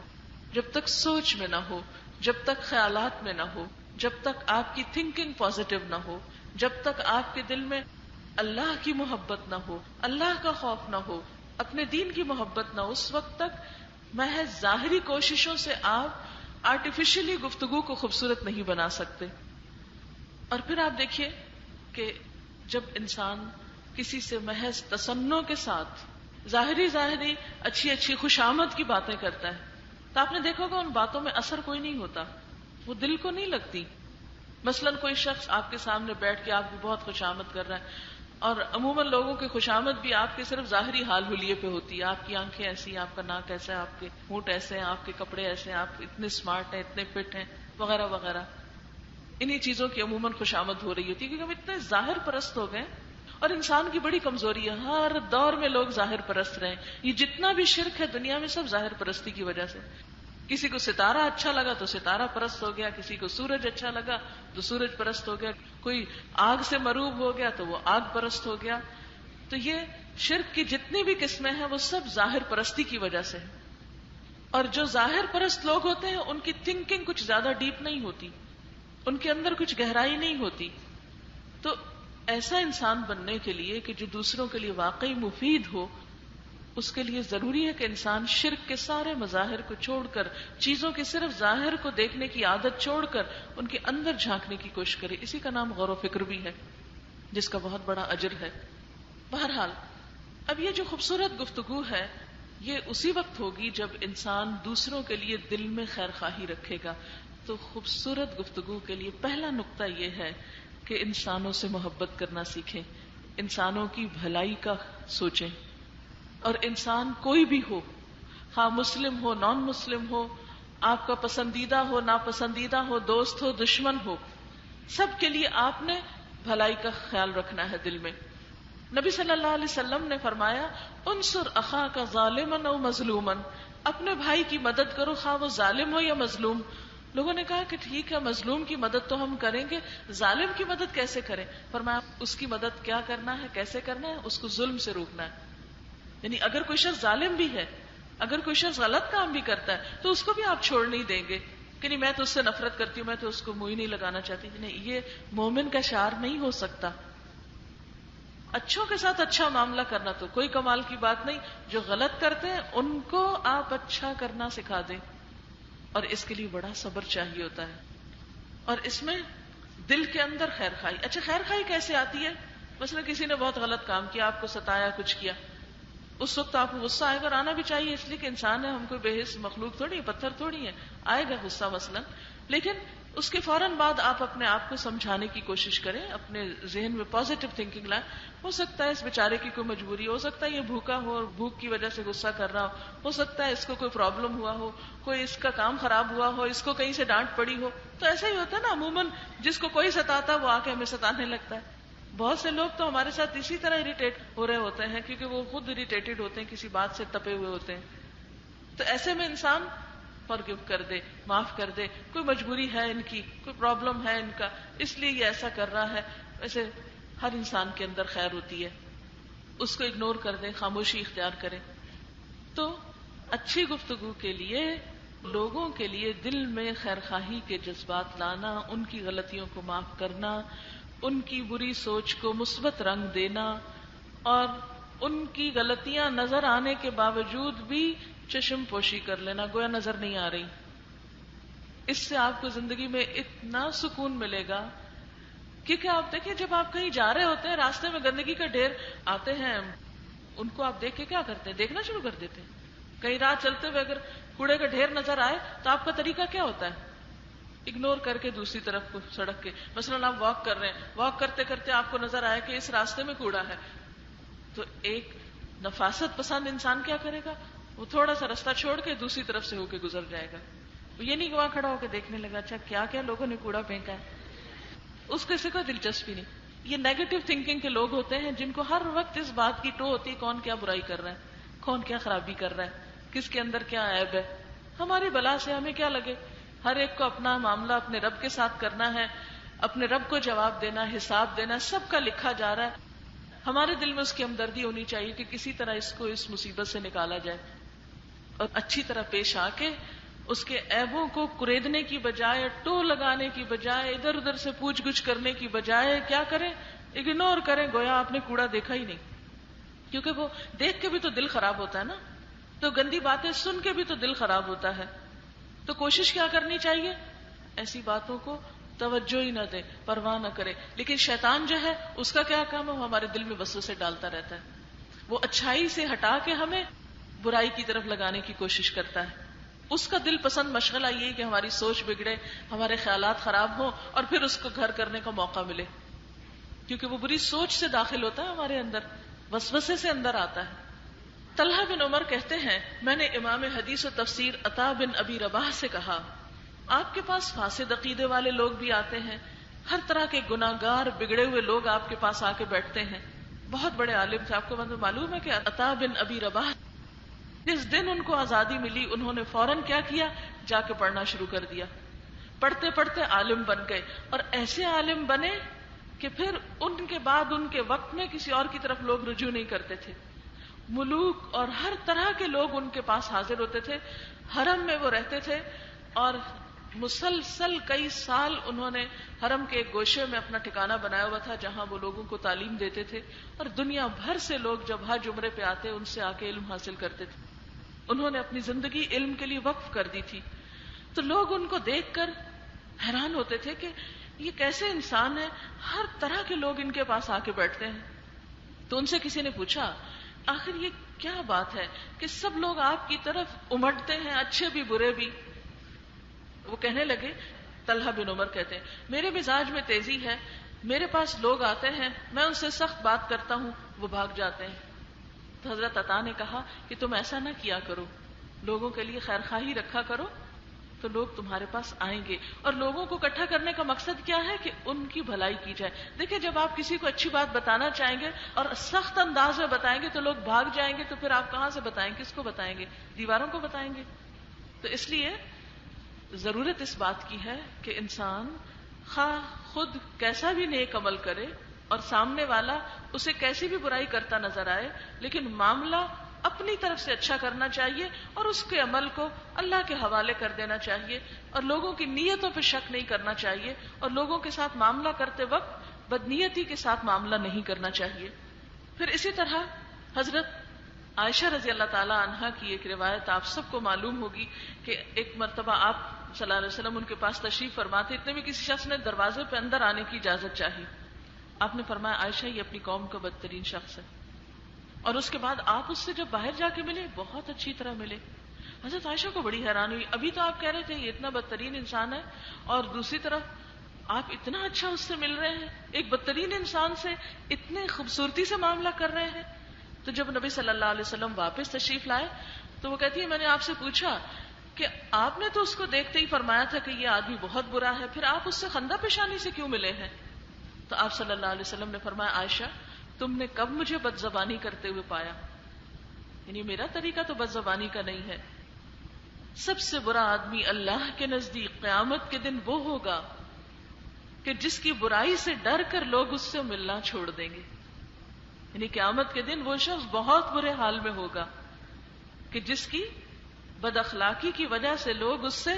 جب تک سوچ میں نہ ہو، جب تک خیالات میں نہ ہو، جب تک آپ کی تھنکنگ پازیٹو نہ ہو، جب تک آپ کے دل میں اللہ کی محبت نہ ہو، اللہ کا خوف نہ ہو، اپنے دین کی محبت نہ ہو، اس وقت تک محض ظاہری کوششوں سے آپ آرٹیفیشلی گفتگو کو خوبصورت نہیں بنا سکتے۔ اور پھر آپ دیکھیے کہ جب انسان کسی سے محض تصنع کے ساتھ ظاہری اچھی اچھی خوشامد کی باتیں کرتا ہے تو آپ نے دیکھا ہوگا ان باتوں میں اثر کوئی نہیں ہوتا، وہ دل کو نہیں لگتی۔ مثلاً کوئی شخص آپ کے سامنے بیٹھ کے آپ کی بہت خوشامد کر رہا ہے، اور عموماً لوگوں کی خوشامد بھی آپ کے صرف ظاہری حال حلیے پہ ہوتی ہے، آپ کی آنکھیں ایسی، آپ کا ناک ایسا ہے، آپ کے ہونٹ ایسے ہیں، آپ کے کپڑے ایسے ہیں، آپ اتنے اسمارٹ ہیں، اتنے فٹ ہیں، وغیرہ وغیرہ۔ انہی چیزوں کی عموماً خوشامد ہو رہی ہوتی ہے کیونکہ ہم اتنے ظاہر پرست ہو گئے، اور انسان کی بڑی کمزوری ہے، ہر دور میں لوگ ظاہر پرست رہے۔ یہ جتنا بھی شرک ہے دنیا میں سب ظاہر پرستی کی وجہ سے۔ کسی کو ستارہ اچھا لگا تو ستارہ پرست ہو گیا، کسی کو سورج اچھا لگا تو سورج پرست ہو گیا، کوئی آگ سے مروب ہو گیا تو وہ آگ پرست ہو گیا۔ تو یہ شرک کی جتنی بھی قسمیں ہیں وہ سب ظاہر پرستی کی وجہ سے ہے، اور جو ظاہر پرست لوگ ہوتے ہیں ان کی تھنکنگ کچھ زیادہ ڈیپ نہیں ہوتی، ان کے اندر کچھ گہرائی نہیں ہوتی۔ تو ایسا انسان بننے کے لیے کہ جو دوسروں کے لیے واقعی مفید ہو، اس کے لیے ضروری ہے کہ انسان شرک کے سارے مظاہر کو چھوڑ کر، چیزوں کے صرف ظاہر کو دیکھنے کی عادت چھوڑ کر ان کے اندر جھانکنے کی کوشش کرے۔ اسی کا نام غور و فکر بھی ہے، جس کا بہت بڑا اجر ہے۔ بہرحال اب یہ جو خوبصورت گفتگو ہے یہ اسی وقت ہوگی جب انسان دوسروں کے لیے دل میں خیر خواہی رکھے گا۔ تو خوبصورت گفتگو کے لیے پہلا نقطہ یہ ہے کہ انسانوں سے محبت کرنا سیکھیں، انسانوں کی بھلائی کا سوچیں، اور انسان کوئی بھی ہو، خواہ مسلم ہو، نان مسلم ہو، آپ کا پسندیدہ ہو، ناپسندیدہ ہو، دوست ہو، دشمن ہو، سب کے لیے آپ نے بھلائی کا خیال رکھنا ہے دل میں۔ نبی صلی اللہ علیہ وسلم نے فرمایا انصر اخاک ظالما او مظلوما، اپنے بھائی کی مدد کرو خواہ وہ ظالم ہو یا مظلوم۔ لوگوں نے کہا کہ ٹھیک ہے مظلوم کی مدد تو ہم کریں گے، ظالم کی مدد کیسے کریں؟ فرمایا اس کی مدد کیا کرنا ہے، کیسے کرنا ہے، اس کو ظلم سے روکنا ہے۔ یعنی اگر کوئی شخص ظالم بھی ہے، اگر کوئی شخص غلط کام بھی کرتا ہے تو اس کو بھی آپ چھوڑ نہیں دیں گے کہ نہیں میں تو اس سے نفرت کرتی ہوں، میں تو اس کو منہ ہی نہیں لگانا چاہتی۔ نہیں، یہ مومن کا شعار نہیں ہو سکتا۔ اچھوں کے ساتھ اچھا معاملہ کرنا تو کوئی کمال کی بات نہیں، جو غلط کرتے ہیں ان کو آپ اچھا کرنا سکھا دیں، اور اس کے لیے بڑا صبر چاہیے ہوتا ہے۔ اور اس میں دل کے اندر خیر خواہی۔ اچھا خیر خواہی کیسے آتی ہے؟ مثلا کسی نے بہت غلط کام کیا، آپ کو ستایا، کچھ کیا، اس وقت آپ کو غصہ آئے گا، اور آنا بھی چاہیے، اس لیے کہ انسان ہے، ہم کوئی بے حس مخلوق تھوڑی، پتھر تھوڑی ہے، آئے گا غصہ مثلا۔ لیکن اس کے فوراً بعد آپ اپنے آپ کو سمجھانے کی کوشش کریں، اپنے ذہن میں پازیٹو تھنکنگ لائیں۔ ہو سکتا ہے اس بیچارے کی کوئی مجبوری ہو سکتا ہے یہ بھوکا ہو اور بھوک کی وجہ سے غصہ کر رہا ہو سکتا ہے اس کو کوئی پرابلم ہوا ہو، کوئی اس کا کام خراب ہوا ہو، اس کو کہیں سے ڈانٹ پڑی ہو، تو ایسا ہی ہوتا ہے نا، عموماً جس کو کوئی ستاتا ہے وہ آ کے ہمیں ستانے لگتا ہے۔ بہت سے لوگ تو ہمارے ساتھ اسی طرح اریٹیٹ ہو رہے ہوتے ہیں کیونکہ وہ خود اریٹیٹڈ ہوتے ہیں، کسی بات سے تپے ہوئے ہوتے ہیں۔ تو ایسے میں انسان فارگیو کر دے، معاف کر دے، کوئی مجبوری ہے ان کی، کوئی پرابلم ہے ان کا، اس لیے یہ ایسا کر رہا ہے۔ ویسے ہر انسان کے اندر خیر ہوتی ہے، اس کو اگنور کر دیں، خاموشی اختیار کریں۔ تو اچھی گفتگو کے لیے لوگوں کے لیے دل میں خیر خواہی کے جذبات لانا، ان کی غلطیوں کو معاف کرنا، ان کی بری سوچ کو مثبت رنگ دینا، اور ان کی غلطیاں نظر آنے کے باوجود بھی چشم پوشی کر لینا، گویا نظر نہیں آ رہی۔ اس سے آپ کو زندگی میں اتنا سکون ملے گا، کیونکہ آپ دیکھیں جب آپ کہیں جا رہے ہوتے ہیں، راستے میں گندگی کا ڈھیر آتے ہیں، ان کو آپ دیکھ کے کیا کرتے ہیں؟ دیکھنا شروع کر دیتے ہیں۔ کہیں راہ چلتے ہوئے اگر کوڑے کا ڈھیر نظر آئے تو آپ کا طریقہ کیا ہوتا ہے؟ اگنور کر کے دوسری طرف کو سڑک کے، مثلا آپ واک کر رہے ہیں، واک کرتے کرتے آپ کو نظر آیا کہ اس راستے میں کوڑا ہے، تو ایک نفاست پسند انسان کیا کرے گا؟ وہ تھوڑا سا راستہ چھوڑ کے دوسری طرف سے ہو کے گزر جائے گا۔ وہ یہ نہیں کہ وہاں کھڑا ہو کے دیکھنے لگا اچھا کیا کیا لوگوں نے کوڑا پھینکا ہے، اس کو سے کوئی دلچسپی نہیں۔ یہ نیگیٹو تھنکنگ کے لوگ ہوتے ہیں جن کو ہر وقت اس بات کی ٹو ہوتی ہے کون کیا برائی کر رہا ہے، کون کیا خرابی کر رہا ہے، کس کے اندر کیا عیب ہے، ہماری بلا سے ہمیں کیا لگے۔ ہر ایک کو اپنا معاملہ اپنے رب کے ساتھ کرنا ہے، اپنے رب کو جواب دینا، حساب دینا، سب کا لکھا جا رہا ہے۔ ہمارے دل میں اس کی ہمدردی ہونی چاہیے کہ کسی طرح اس کو اس مصیبت سے نکالا جائے، اور اچھی طرح پیش آ کے اس کے عیبوں کو کریدنے کی بجائے، ٹو لگانے کی بجائے، ادھر ادھر سے پوچھ گچھ کرنے کی بجائے کیا کریں؟ اگنور کریں، گویا آپ نے کوڑا دیکھا ہی نہیں۔ کیونکہ وہ دیکھ کے بھی تو دل خراب ہوتا ہے نا، تو گندی باتیں سن کے بھی تو دل خراب ہوتا ہے۔ تو کوشش کیا کرنی چاہیے؟ ایسی باتوں کو توجہ ہی نہ دے، پرواہ نہ کرے۔ لیکن شیطان جو ہے اس کا کیا کام ہے؟ وہ ہمارے دل میں وسوسے ڈالتا رہتا ہے، وہ اچھائی سے ہٹا کے ہمیں برائی کی طرف لگانے کی کوشش کرتا ہے۔ اس کا دل پسند مشغلہ یہ کہ ہماری سوچ بگڑے، ہمارے خیالات خراب ہوں، اور پھر اس کو گھر کرنے کا موقع ملے، کیونکہ وہ بری سوچ سے داخل ہوتا ہے ہمارے اندر، وسوسے سے اندر آتا ہے۔ طلحہ بن عمر کہتے ہیں میں نے امام حدیث و تفسیر عطا بن ابی رباح سے کہا آپ کے پاس فاسد عقیدے والے لوگ بھی آتے ہیں، ہر طرح کے گناہگار بگڑے ہوئے لوگ آپ کے پاس آ کے بیٹھتے ہیں۔ بہت بڑے عالم تھے، آپ کو معلوم ہے کہ عطا بن ابی رباح جس دن ان کو آزادی ملی انہوں نے فوراً کیا کیا؟ جا کے پڑھنا شروع کر دیا، پڑھتے پڑھتے عالم بن گئے، اور ایسے عالم بنے کہ پھر ان کے بعد ان کے وقت میں کسی اور کی طرف لوگ رجوع نہیں کرتے تھے۔ ملوک اور ہر طرح کے لوگ ان کے پاس حاضر ہوتے تھے، حرم میں وہ رہتے تھے، اور مسلسل کئی سال انہوں نے حرم کے ایک گوشے میں اپنا ٹھکانہ بنایا ہوا تھا جہاں وہ لوگوں کو تعلیم دیتے تھے، اور دنیا بھر سے لوگ جب حج عمرے پہ آتے ان سے آ کے علم حاصل کرتے تھے۔ انہوں نے اپنی زندگی علم کے لیے وقف کر دی تھی، تو لوگ ان کو دیکھ کر حیران ہوتے تھے کہ یہ کیسے انسان ہے، ہر طرح کے لوگ ان کے پاس آ کے بیٹھتے ہیں۔ تو ان سے کسی نے پوچھا آخر یہ کیا بات ہے کہ سب لوگ آپ کی طرف امٹتے ہیں، اچھے بھی برے بھی؟ وہ کہنے لگے، طلحہ بن عمر کہتے ہیں میرے مزاج میں تیزی ہے، میرے پاس لوگ آتے ہیں، میں ان سے سخت بات کرتا ہوں، وہ بھاگ جاتے ہیں۔ تو حضرت عطا نے کہا کہ تم ایسا نہ کیا کرو، لوگوں کے لیے خیر خواہی رکھا کرو، تو لوگ تمہارے پاس آئیں گے. اور لوگوں کو اکٹھا کرنے کا مقصد کیا ہے کہ ان کی بھلائی کی جائے. دیکھیں جب آپ کسی کو اچھی بات بتانا چاہیں گے اور سخت انداز میں بتائیں گے تو لوگ بھاگ جائیں گے, تو پھر آپ کہاں سے بتائیں گے, کس کو بتائیں گے, دیواروں کو بتائیں گے. تو اس لیے ضرورت اس بات کی ہے کہ انسان خواہ خود کیسا بھی نیک عمل کرے اور سامنے والا اسے کیسی بھی برائی کرتا نظر آئے, لیکن معاملہ اپنی طرف سے اچھا کرنا چاہیے اور اس کے عمل کو اللہ کے حوالے کر دینا چاہیے, اور لوگوں کی نیتوں پہ شک نہیں کرنا چاہیے, اور لوگوں کے ساتھ معاملہ کرتے وقت بدنیتی کے ساتھ معاملہ نہیں کرنا چاہیے. پھر اسی طرح حضرت عائشہ رضی اللہ تعالی عنہا کی ایک روایت آپ سب کو معلوم ہوگی کہ ایک مرتبہ آپ صلی اللہ علیہ وسلم ان کے پاس تشریف فرماتے, اتنے میں کسی شخص نے دروازے پہ اندر آنے کی اجازت چاہی. آپ نے فرمایا عائشہ یہ اپنی قوم کا بدترین شخص ہے. اور اس کے بعد آپ اس سے جب باہر جا کے ملے بہت اچھی طرح ملے. حضرت عائشہ کو بڑی حیران ہوئی, ابھی تو آپ کہہ رہے تھے یہ اتنا بدترین انسان ہے, اور دوسری طرف آپ اتنا اچھا اس سے مل رہے ہیں, ایک بدترین انسان سے اتنے خوبصورتی سے معاملہ کر رہے ہیں. تو جب نبی صلی اللہ علیہ وسلم واپس تشریف لائے تو وہ کہتی ہے میں نے آپ سے پوچھا کہ آپ نے تو اس کو دیکھتے ہی فرمایا تھا کہ یہ آدمی بہت برا ہے, پھر آپ اس سے خندہ پیشانی سے کیوں ملے ہیں؟ تو آپ صلی اللہ علیہ وسلم نے فرمایا عائشہ تم نے کب مجھے بد زبانی کرتے ہوئے پایا؟ یعنی میرا طریقہ تو بد زبانی کا نہیں ہے. سب سے برا آدمی اللہ کے نزدیک قیامت کے دن وہ ہوگا کہ جس کی برائی سے ڈر کر لوگ اس سے ملنا چھوڑ دیں گے. یعنی قیامت کے دن وہ شخص بہت برے حال میں ہوگا کہ جس کی بد اخلاقی کی وجہ سے لوگ اس سے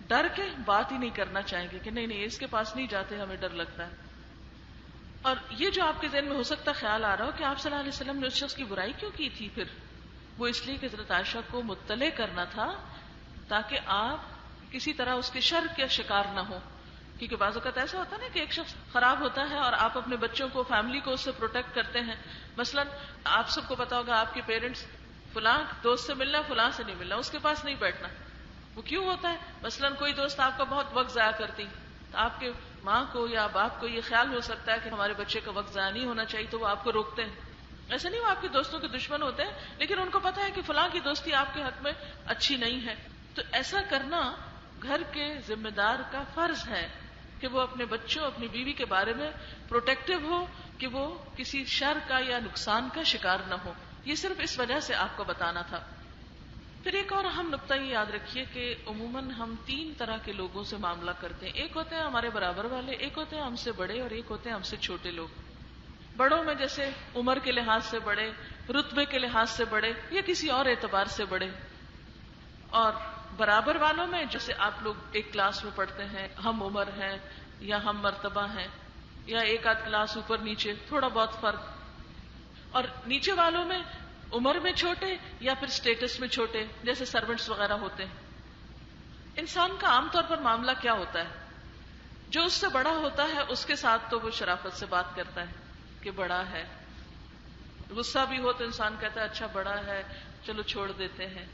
ڈر کے بات ہی نہیں کرنا چاہیں گے کہ نہیں اس کے پاس نہیں جاتے, ہمیں ڈر لگتا ہے. اور یہ جو آپ کے ذہن میں ہو سکتا خیال آ رہا ہو کہ آپ صلی اللہ علیہ وسلم نے اس شخص کی برائی کیوں کی تھی, پھر وہ اس لیے کہ حضرت عائشہ کو مطلع کرنا تھا تاکہ آپ کسی طرح اس کے شر کا شکار نہ ہو. کیونکہ بعض اوقات ایسا ہوتا ہے نا کہ ایک شخص خراب ہوتا ہے اور آپ اپنے بچوں کو, فیملی کو اس سے پروٹیکٹ کرتے ہیں. مثلا آپ سب کو پتا ہوگا آپ کے پیرنٹس فلاں دوست سے ملنا فلاں سے نہیں ملنا, اس کے پاس نہیں بیٹھنا. وہ کیوں ہوتا ہے؟ مثلا کوئی دوست آپ کا بہت وقت ضائع کرتی, تو آپ کے ماں کو یا باپ کو یہ خیال ہو سکتا ہے کہ ہمارے بچے کا وقت ضائع نہیں ہونا چاہیے, تو وہ آپ کو روکتے ہیں. ایسا نہیں وہ آپ کے دوستوں کے دشمن ہوتے ہیں, لیکن ان کو پتا ہے کہ فلاں کی دوستی آپ کے حق میں اچھی نہیں ہے. تو ایسا کرنا گھر کے ذمہ دار کا فرض ہے کہ وہ اپنے بچوں اپنی بیوی کے بارے میں پروٹیکٹیو ہو کہ وہ کسی شر کا یا نقصان کا شکار نہ ہو. یہ صرف اس وجہ سے آپ کو بتانا تھا. پھر ایک اور اہم نقطہ یہ یاد رکھیے کہ عموماً ہم 3 طرح کے لوگوں سے معاملہ کرتے ہیں. ایک ہوتے ہیں ہمارے برابر والے, ایک ہوتے ہیں ہم سے بڑے, اور ایک ہوتے ہیں ہم سے چھوٹے لوگ. بڑوں میں جیسے عمر کے لحاظ سے بڑے, رتبے کے لحاظ سے بڑے, یا کسی اور اعتبار سے بڑے. اور برابر والوں میں جیسے آپ لوگ ایک کلاس میں پڑھتے ہیں, ہم عمر ہیں یا ہم مرتبہ ہیں, یا ایک آدھ کلاس اوپر نیچے تھوڑا بہت فرق. اور نیچے والوں میں عمر میں چھوٹے یا پھر سٹیٹس میں چھوٹے, جیسے سرونٹس وغیرہ ہوتے ہیں. انسان کا عام طور پر معاملہ کیا ہوتا ہے؟ جو اس سے بڑا ہوتا ہے اس کے ساتھ تو وہ شرافت سے بات کرتا ہے کہ بڑا ہے. غصہ بھی ہو تو انسان کہتا ہے اچھا بڑا ہے چلو چھوڑ دیتے ہیں,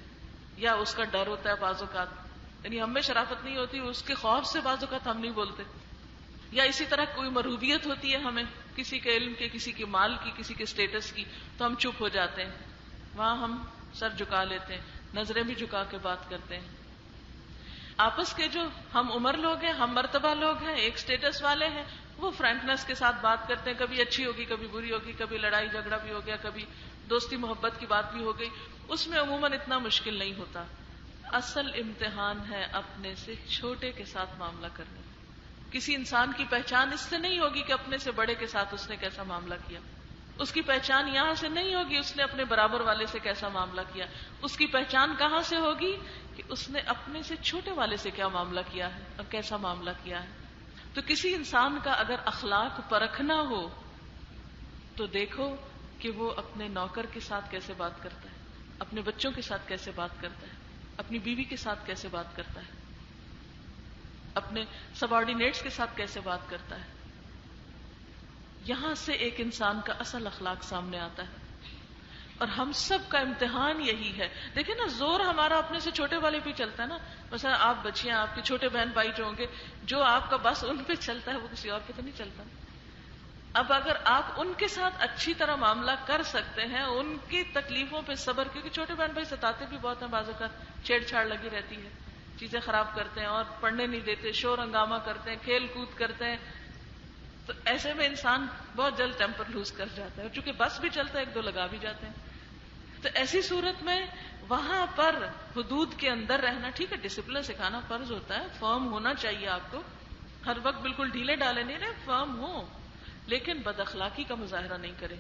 یا اس کا ڈر ہوتا ہے بعض اوقات, یعنی ہم میں شرافت نہیں ہوتی, اس کے خوف سے بعض اوقات ہم نہیں بولتے. یا اسی طرح کوئی مرغوبیت ہوتی ہے ہمیں کسی کے علم کے, کسی کے مال کی, کسی کے سٹیٹس کی, تو ہم چپ ہو جاتے ہیں, وہاں ہم سر جھکا لیتے ہیں, نظریں بھی جھکا کے بات کرتے ہیں. آپس کے جو ہم عمر لوگ ہیں, ہم مرتبہ لوگ ہیں, ایک سٹیٹس والے ہیں, وہ فرینکنس کے ساتھ بات کرتے ہیں, کبھی اچھی ہوگی کبھی بری ہوگی, کبھی لڑائی جھگڑا بھی ہو گیا, کبھی دوستی محبت کی بات بھی ہو گئی. اس میں عموماً اتنا مشکل نہیں ہوتا. اصل امتحان ہے اپنے سے چھوٹے کے ساتھ معاملہ کرنے. کسی انسان کی پہچان اس سے نہیں ہوگی کہ اپنے سے بڑے کے ساتھ اس نے کیسا معاملہ کیا. اس کی پہچان یہاں سے نہیں ہوگی اس نے اپنے برابر والے سے کیسا معاملہ کیا. اس کی پہچان کہاں سے ہوگی کہ اس نے اپنے سے چھوٹے والے سے کیا معاملہ کیا ہے اور کیسا معاملہ کیا ہے. تو کسی انسان کا اگر اخلاق پرکھنا ہو تو دیکھو کہ وہ اپنے نوکر کے ساتھ کیسے بات کرتا ہے, اپنے بچوں کے ساتھ کیسے بات کرتا ہے, اپنی بیوی کے ساتھ کیسے بات کرتا ہے, اپنے سبارڈینیٹس کے ساتھ کیسے بات کرتا ہے. یہاں سے ایک انسان کا اصل اخلاق سامنے آتا ہے. اور ہم سب کا امتحان یہی ہے. دیکھیں نا, زور ہمارا اپنے سے چھوٹے والے پہ چلتا ہے نا. مثلا آپ بچیاں, آپ کے چھوٹے بہن بھائی جو ہوں گے, جو آپ کا بس ان پہ چلتا ہے وہ کسی اور پہ تو نہیں چلتا. اب اگر آپ ان کے ساتھ اچھی طرح معاملہ کر سکتے ہیں, ان کی تکلیفوں پہ صبر, کیونکہ چھوٹے بہن بھائی ستاتے بھی بہت ہیں, بعض اوقات چھیڑ چھاڑ لگی رہتی ہے, چیزیں خراب کرتے ہیں اور پڑھنے نہیں دیتے، شور ہنگامہ کرتے ہیں، کھیل کود کرتے ہیں، تو ایسے میں انسان بہت جلد ٹیمپر لوز کر جاتا ہے، چونکہ بس بھی چلتا ہے ایک دو لگا بھی جاتے ہیں. تو ایسی صورت میں وہاں پر حدود کے اندر رہنا ٹھیک ہے، ڈسپلن سکھانا فرض ہوتا ہے، فرم ہونا چاہیے آپ کو، ہر وقت بالکل ڈھیلے ڈالے نہیں رہے، فرم ہو، لیکن بد اخلاقی کا مظاہرہ نہیں کرے.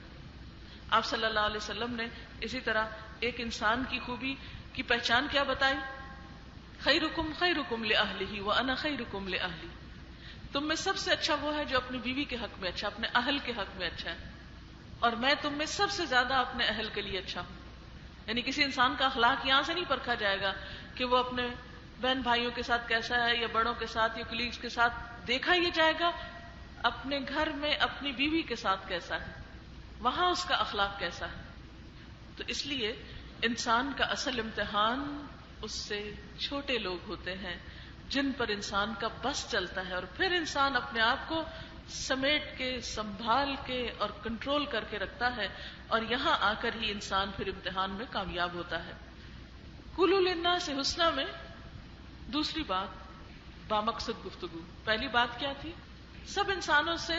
آپ صلی اللہ علیہ وسلم نے اسی طرح ایک انسان کی خوبی کی پہچان کیا بتائی؟ خیرکم خیرکم لأہلہ وانا خیرکم لأہلی. تم میں سب سے اچھا وہ ہے جو اپنی بیوی کے حق میں اچھا، اپنے اہل کے حق میں اچھا ہے، اور میں تم میں سب سے زیادہ اپنے اہل کے لیے اچھا ہوں. یعنی کسی انسان کا اخلاق یہاں سے نہیں پرکھا جائے گا کہ وہ اپنے بہن بھائیوں کے ساتھ کیسا ہے یا بڑوں کے ساتھ یا کلیگز کے ساتھ، دیکھا یہ جائے گا اپنے گھر میں اپنی بیوی کے ساتھ کیسا ہے، وہاں اس کا اخلاق کیسا ہے. تو اس لیے انسان کا اصل امتحان اس سے چھوٹے لوگ ہوتے ہیں جن پر انسان کا بس چلتا ہے، اور پھر انسان اپنے آپ کو سمیٹ کے سنبھال کے اور کنٹرول کر کے رکھتا ہے، اور یہاں آ کر ہی انسان پھر امتحان میں کامیاب ہوتا ہے. قولوا للناس حسنا میں دوسری بات بامقصد گفتگو. پہلی بات کیا تھی؟ سب انسانوں سے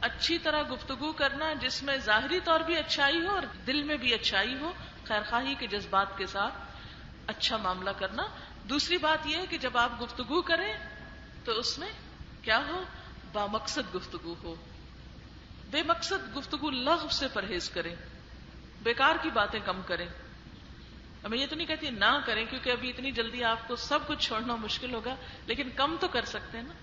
اچھی طرح گفتگو کرنا جس میں ظاہری طور بھی اچھائی ہو اور دل میں بھی اچھائی ہو، خیرخواہی کے جذبات کے ساتھ اچھا معاملہ کرنا. دوسری بات یہ ہے کہ جب آپ گفتگو کریں تو اس میں کیا ہو؟ بامقصد گفتگو ہو. بے مقصد گفتگو لغو سے پرہیز کریں، بیکار کی باتیں کم کریں. میں یہ تو نہیں کہتی نہ کریں، کیونکہ ابھی اتنی جلدی آپ کو سب کچھ چھوڑنا مشکل ہوگا، لیکن کم تو کر سکتے ہیں نا.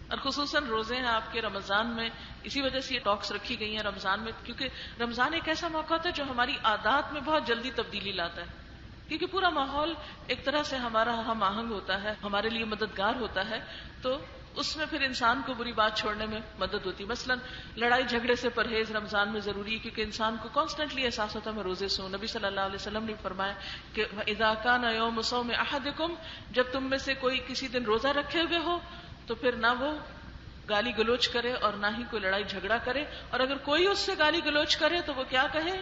اور خصوصاً روزے ہیں آپ کے رمضان میں، اسی وجہ سے یہ ٹاکس رکھی گئی ہیں رمضان میں، کیونکہ رمضان ایک ایسا موقع ہوتا ہے جو ہماری عادات میں بہت جلدی تبدیلی لاتا ہے، کیونکہ پورا ماحول ایک طرح سے ہمارا ہم آہنگ ہوتا ہے، ہمارے لیے مددگار ہوتا ہے، تو اس میں پھر انسان کو بری بات چھوڑنے میں مدد ہوتی ہے. مثلا لڑائی جھگڑے سے پرہیز رمضان میں ضروری ہے، کیونکہ انسان کو کانسٹنٹلی احساس ہوتا ہے میں روزے سے ہوں. نبی صلی اللہ علیہ وسلم نے فرمایا کہ اذا کان یوم صوم احدکم، جب تم میں سے کوئی کسی دن روزہ رکھے ہوئے ہو تو پھر نہ وہ گالی گلوچ کرے اور نہ ہی کوئی لڑائی جھگڑا کرے، اور اگر کوئی اس سے گالی گلوچ کرے تو وہ کیا کہے؟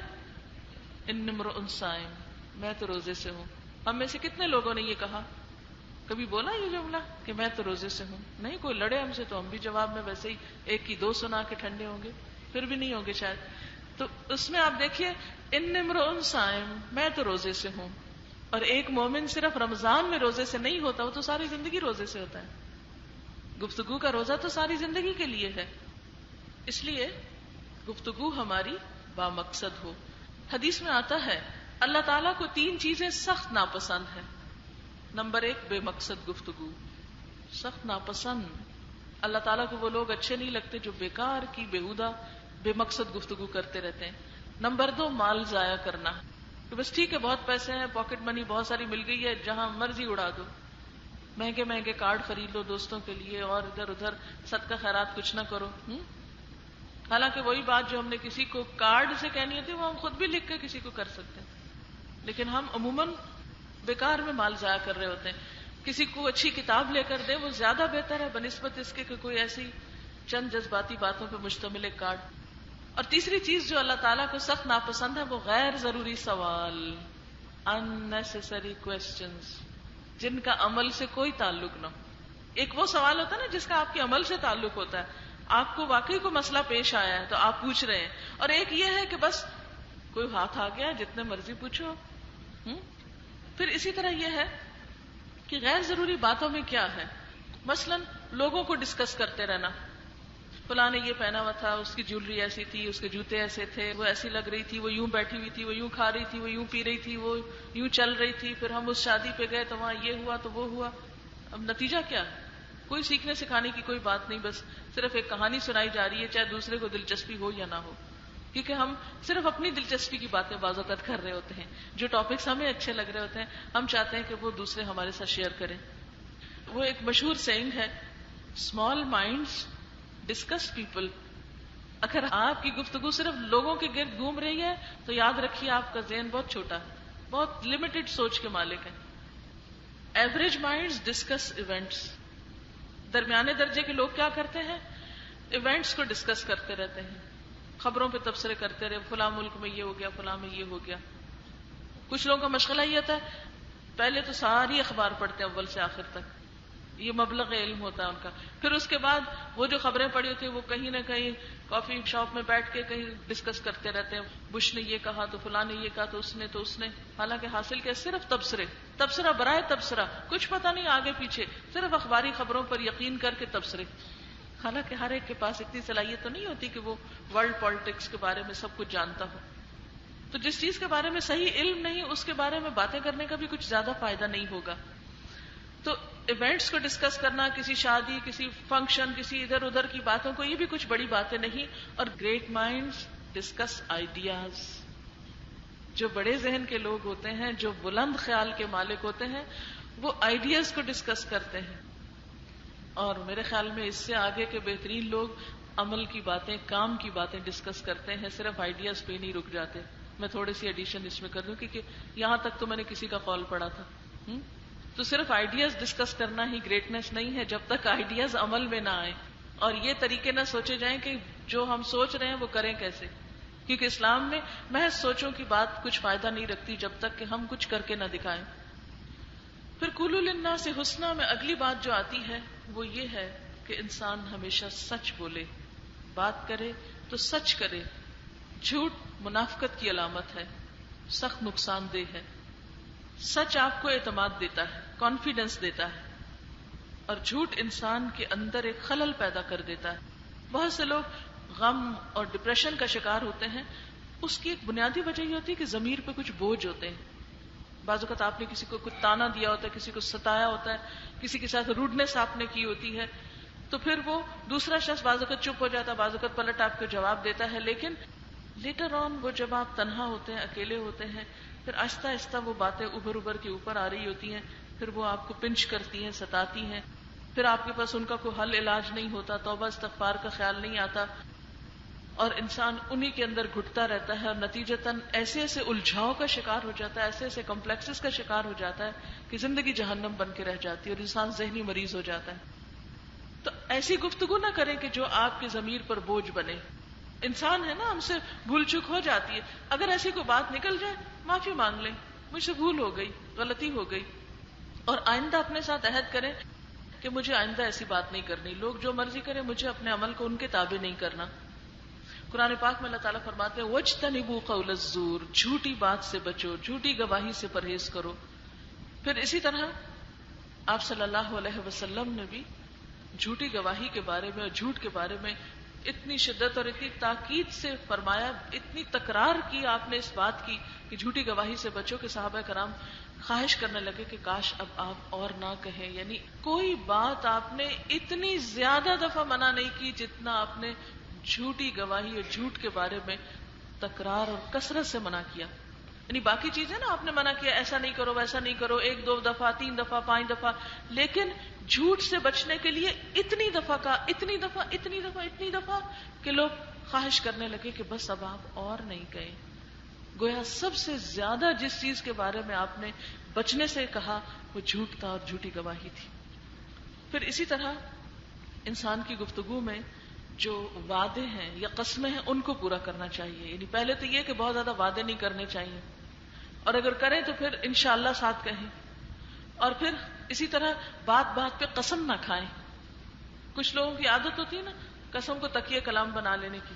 انی امرؤ صائم، میں تو روزے سے ہوں. ہم میں سے کتنے لوگوں نے یہ کہا؟ کبھی بولا یہ جملہ کہ میں تو روزے سے ہوں؟ نہیں. کوئی لڑے ہم سے تو ہم بھی جواب میں ویسے ہی ایک کی دو سنا کے ٹھنڈے ہوں گے، پھر بھی نہیں ہوں گے شاید. تو اس میں آپ دیکھیے انی امرؤ صائم، میں تو روزے سے ہوں. اور ایک مومن صرف رمضان میں روزے سے نہیں ہوتا، وہ تو ساری زندگی روزے سے ہوتا ہے. گفتگو کا روزہ تو ساری زندگی کے لیے ہے. اس لیے گفتگو ہماری بامقصد ہو. حدیث میں آتا ہے اللہ تعالیٰ کو 3 چیزیں سخت ناپسند ہیں. نمبر 1 بے مقصد گفتگو، سخت ناپسند. اللہ تعالیٰ کو وہ لوگ اچھے نہیں لگتے جو بیکار کی بیہودہ بے مقصد گفتگو کرتے رہتے ہیں. نمبر 2 مال ضائع کرنا، کہ بس ٹھیک ہے بہت پیسے ہیں، پاکٹ منی بہت ساری مل گئی ہے، جہاں مرضی اڑا دو، مہنگے مہنگے کارڈ خرید لو دوستوں کے لیے، اور ادھر ادھر صدقہ خیرات کچھ نہ کرو. حالانکہ وہی بات جو ہم نے کسی کو کارڈ سے کہنی ہوتی ہے وہ ہم خود بھی لکھ کے کسی کو کر سکتے ہیں، لیکن ہم عموماً بیکار میں مال ضائع کر رہے ہوتے ہیں. کسی کو اچھی کتاب لے کر دے وہ زیادہ بہتر ہے بنسبت اس کے کہ کوئی ایسی چند جذباتی باتوں پہ مشتمل ایک کارڈ. اور تیسری چیز جو اللہ تعالیٰ کو سخت ناپسند ہے وہ غیر ضروری سوال، unnecessary questions، جن کا عمل سے کوئی تعلق نہ ہو. ایک وہ سوال ہوتا ہے نا جس کا آپ کے عمل سے تعلق ہوتا ہے، آپ کو واقعی کوئی مسئلہ پیش آیا ہے تو آپ پوچھ رہے ہیں، اور ایک یہ ہے کہ بس کوئی ہاتھ آ گیا جتنے مرضی پوچھو. پھر اسی طرح یہ ہے کہ غیر ضروری باتوں میں کیا ہے، مثلا لوگوں کو ڈسکس کرتے رہنا، فلاں نے یہ پہنا ہوا تھا، اس کی جیولری ایسی تھی، اس کے جوتے ایسے تھے، وہ ایسی لگ رہی تھی، وہ یوں بیٹھی ہوئی تھی، وہ یوں کھا رہی تھی، وہ یوں پی رہی تھی، وہ یوں چل رہی تھی، پھر ہم اس شادی پہ گئے تو وہاں یہ ہوا تو وہ ہوا. اب نتیجہ کیا ہے؟ کوئی سیکھنے سکھانے کی کوئی بات نہیں، بس صرف ایک کہانی سنائی جا رہی ہے، چاہے دوسرے کو دلچسپی ہو یا نہ ہو، کیونکہ ہم صرف اپنی دلچسپی کی باتیں بعض اوقات کر رہے ہوتے ہیں. جو ٹاپکس ہمیں اچھے لگ رہے ہوتے ہیں ہم چاہتے ہیں کہ وہ دوسرے ہمارے ساتھ شیئر کریں. وہ ایک مشہور سینگ ہے، اسمال مائنڈس ڈسکس پیپل. اگر آپ کی گفتگو صرف لوگوں کے گرد گھوم رہی ہے تو یاد رکھیے آپ کا ذہن بہت چھوٹا ہے، بہت لمیٹڈ سوچ کے مالک ہے. Average minds discuss events. درمیانے درجے کے لوگ کیا کرتے ہیں؟ ایونٹس کو ڈسکس کرتے رہتے ہیں، خبروں پہ تبصرے کرتے رہے، فلاں ملک میں یہ ہو گیا، فلاں میں یہ ہو گیا. کچھ لوگوں کا مشغلہ یہ ہوتا ہے پہلے تو ساری اخبار پڑھتے ہیں اول سے آخر تک، یہ مبلغ علم ہوتا ہے ان کا. پھر اس کے بعد وہ جو خبریں پڑھی ہوتی ہیں وہ کہیں نہ کہیں کافی شاپ میں بیٹھ کے کہیں ڈسکس کرتے رہتے ہیں، بش نے یہ کہا تو فلاں نے یہ کہا تو اس نے حالانکہ حاصل کیا صرف تبصرہ برائے تبصرہ، کچھ پتہ نہیں آگے پیچھے، صرف اخباری خبروں پر یقین کر کے تبصرے. حالانکہ ہر ایک کے پاس اتنی صلاحیت تو نہیں ہوتی کہ وہ ورلڈ پالیٹکس کے بارے میں سب کچھ جانتا ہو. تو جس چیز کے بارے میں صحیح علم نہیں اس کے بارے میں باتیں کرنے کا بھی کچھ زیادہ فائدہ نہیں ہوگا. تو ایونٹس کو ڈسکس کرنا، کسی شادی، کسی فنکشن، کسی ادھر ادھر کی باتوں کو، یہ بھی کچھ بڑی باتیں نہیں. اور گریٹ مائنڈز ڈسکس آئیڈیاز. جو بڑے ذہن کے لوگ ہوتے ہیں، جو بلند خیال کے مالک ہوتے ہیں، وہ آئیڈیاز کو ڈسکس کرتے ہیں. اور میرے خیال میں اس سے آگے کے بہترین لوگ عمل کی باتیں، کام کی باتیں ڈسکس کرتے ہیں، صرف آئیڈیاز پہ نہیں رک جاتے. میں تھوڑی سی ایڈیشن اس میں کر دوں کیونکہ یہاں تک تو میں نے کسی کا قول پڑھا تھا. تو صرف آئیڈیاز ڈسکس کرنا ہی گریٹنس نہیں ہے جب تک آئیڈیاز عمل میں نہ آئے اور یہ طریقے نہ سوچے جائیں کہ جو ہم سوچ رہے ہیں وہ کریں کیسے. کیونکہ اسلام میں محض سوچوں کی بات کچھ فائدہ نہیں رکھتی جب تک کہ ہم کچھ کر کے نہ دکھائیں. پھر قولوا للناس حسنا میں اگلی بات جو آتی ہے وہ یہ ہے کہ انسان ہمیشہ سچ بولے، بات کرے تو سچ کرے. جھوٹ منافقت کی علامت ہے، سخت نقصان دہ ہے. سچ آپ کو اعتماد دیتا ہے، کانفیڈنس دیتا ہے، اور جھوٹ انسان کے اندر ایک خلل پیدا کر دیتا ہے. بہت سے لوگ غم اور ڈپریشن کا شکار ہوتے ہیں، اس کی ایک بنیادی وجہ یہ ہوتی ہے کہ ضمیر پہ کچھ بوجھ ہوتے ہیں. بعض اوقات آپ نے کسی کو کچھ تانا دیا ہوتا ہے، کسی کو ستایا ہوتا ہے، کسی کے ساتھ روڈنس آپ نے کی ہوتی ہے، تو پھر وہ دوسرا شخص بعض اوقات چپ ہو جاتا ہے، بعض اوقات پلٹ آپ کو جواب دیتا ہے. لیکن لیٹر آن وہ جب آپ تنہا ہوتے ہیں، اکیلے ہوتے ہیں، پھر آہستہ آہستہ وہ باتیں ابھر کے اوپر آ رہی ہوتی ہیں، پھر وہ آپ کو پنچ کرتی ہیں، ستاتی ہیں. پھر آپ کے پاس ان کا کوئی حل علاج نہیں ہوتا، توبہ استغفار کا خیال نہیں آتا، اور انسان انہی کے اندر گھٹتا رہتا ہے اور نتیجتاً ایسے ایسے الجھاؤ کا شکار ہو جاتا ہے، ایسے ایسے کمپلیکسز کا شکار ہو جاتا ہے کہ زندگی جہنم بن کے رہ جاتی ہے اور انسان ذہنی مریض ہو جاتا ہے. تو ایسی گفتگو نہ کریں کہ جو آپ کے ضمیر پر بوجھ بنے. انسان ہے نا، ہم سے بھول چک ہو جاتی ہے. اگر ایسی کوئی بات نکل جائے معافی مانگ لیں، مجھ سے بھول ہو گئی، غلطی ہو گئی، اور آئندہ اپنے ساتھ عہد کریں کہ مجھے آئندہ ایسی بات نہیں کرنی. لوگ جو مرضی کریں، مجھے اپنے عمل کو ان کے تابع نہیں کرنا. قرآن پاک میں اللہ تعالیٰ فرماتے ہیں وَاجْتَنِبُوا قَوْلَ الزُّورِ، جھوٹی بات سے بچو، جھوٹی گواہی سے پرہیز کرو. پھر اسی طرح آپ صلی اللہ علیہ وسلم نے بھی جھوٹی گواہی کے بارے میں اور جھوٹ کے بارے میں اتنی شدت اور اتنی تاکید سے فرمایا، اتنی تکرار کی آپ نے اس بات کی کہ جھوٹی گواہی سے بچو کہ صحابہ کرام خواہش کرنے لگے کہ کاش اب آپ اور نہ کہیں. یعنی کوئی بات آپ نے اتنی زیادہ دفعہ منع نہیں کی جتنا آپ نے جھوٹی گواہی اور جھوٹ کے بارے میں تکرار اور کثرت سے منع کیا. یعنی باقی چیزیں نا آپ نے منع کیا، ایسا نہیں کرو، ویسا نہیں کرو، 1 2 دفعہ 3 دفعہ 5 دفعہ، لیکن جھوٹ سے بچنے کے لیے اتنی دفعہ کا، اتنی دفعہ کہ لوگ خواہش کرنے لگے کہ بس اب آپ اور نہیں کہیں. گویا سب سے زیادہ جس چیز کے بارے میں آپ نے بچنے سے کہا وہ جھوٹ تھا اور جھوٹی گواہی تھی. پھر اسی طرح انسان کی گفتگو میں جو وعدے ہیں یا قسمیں ہیں ان کو پورا کرنا چاہیے. یعنی پہلے تو یہ کہ بہت زیادہ وعدے نہیں کرنے چاہیے، اور اگر کریں تو پھر انشاءاللہ ساتھ کہیں. اور پھر اسی طرح بات بات پہ قسم نہ کھائیں. کچھ لوگوں کی عادت ہوتی ہے نا قسم کو تکیہ کلام بنا لینے کی.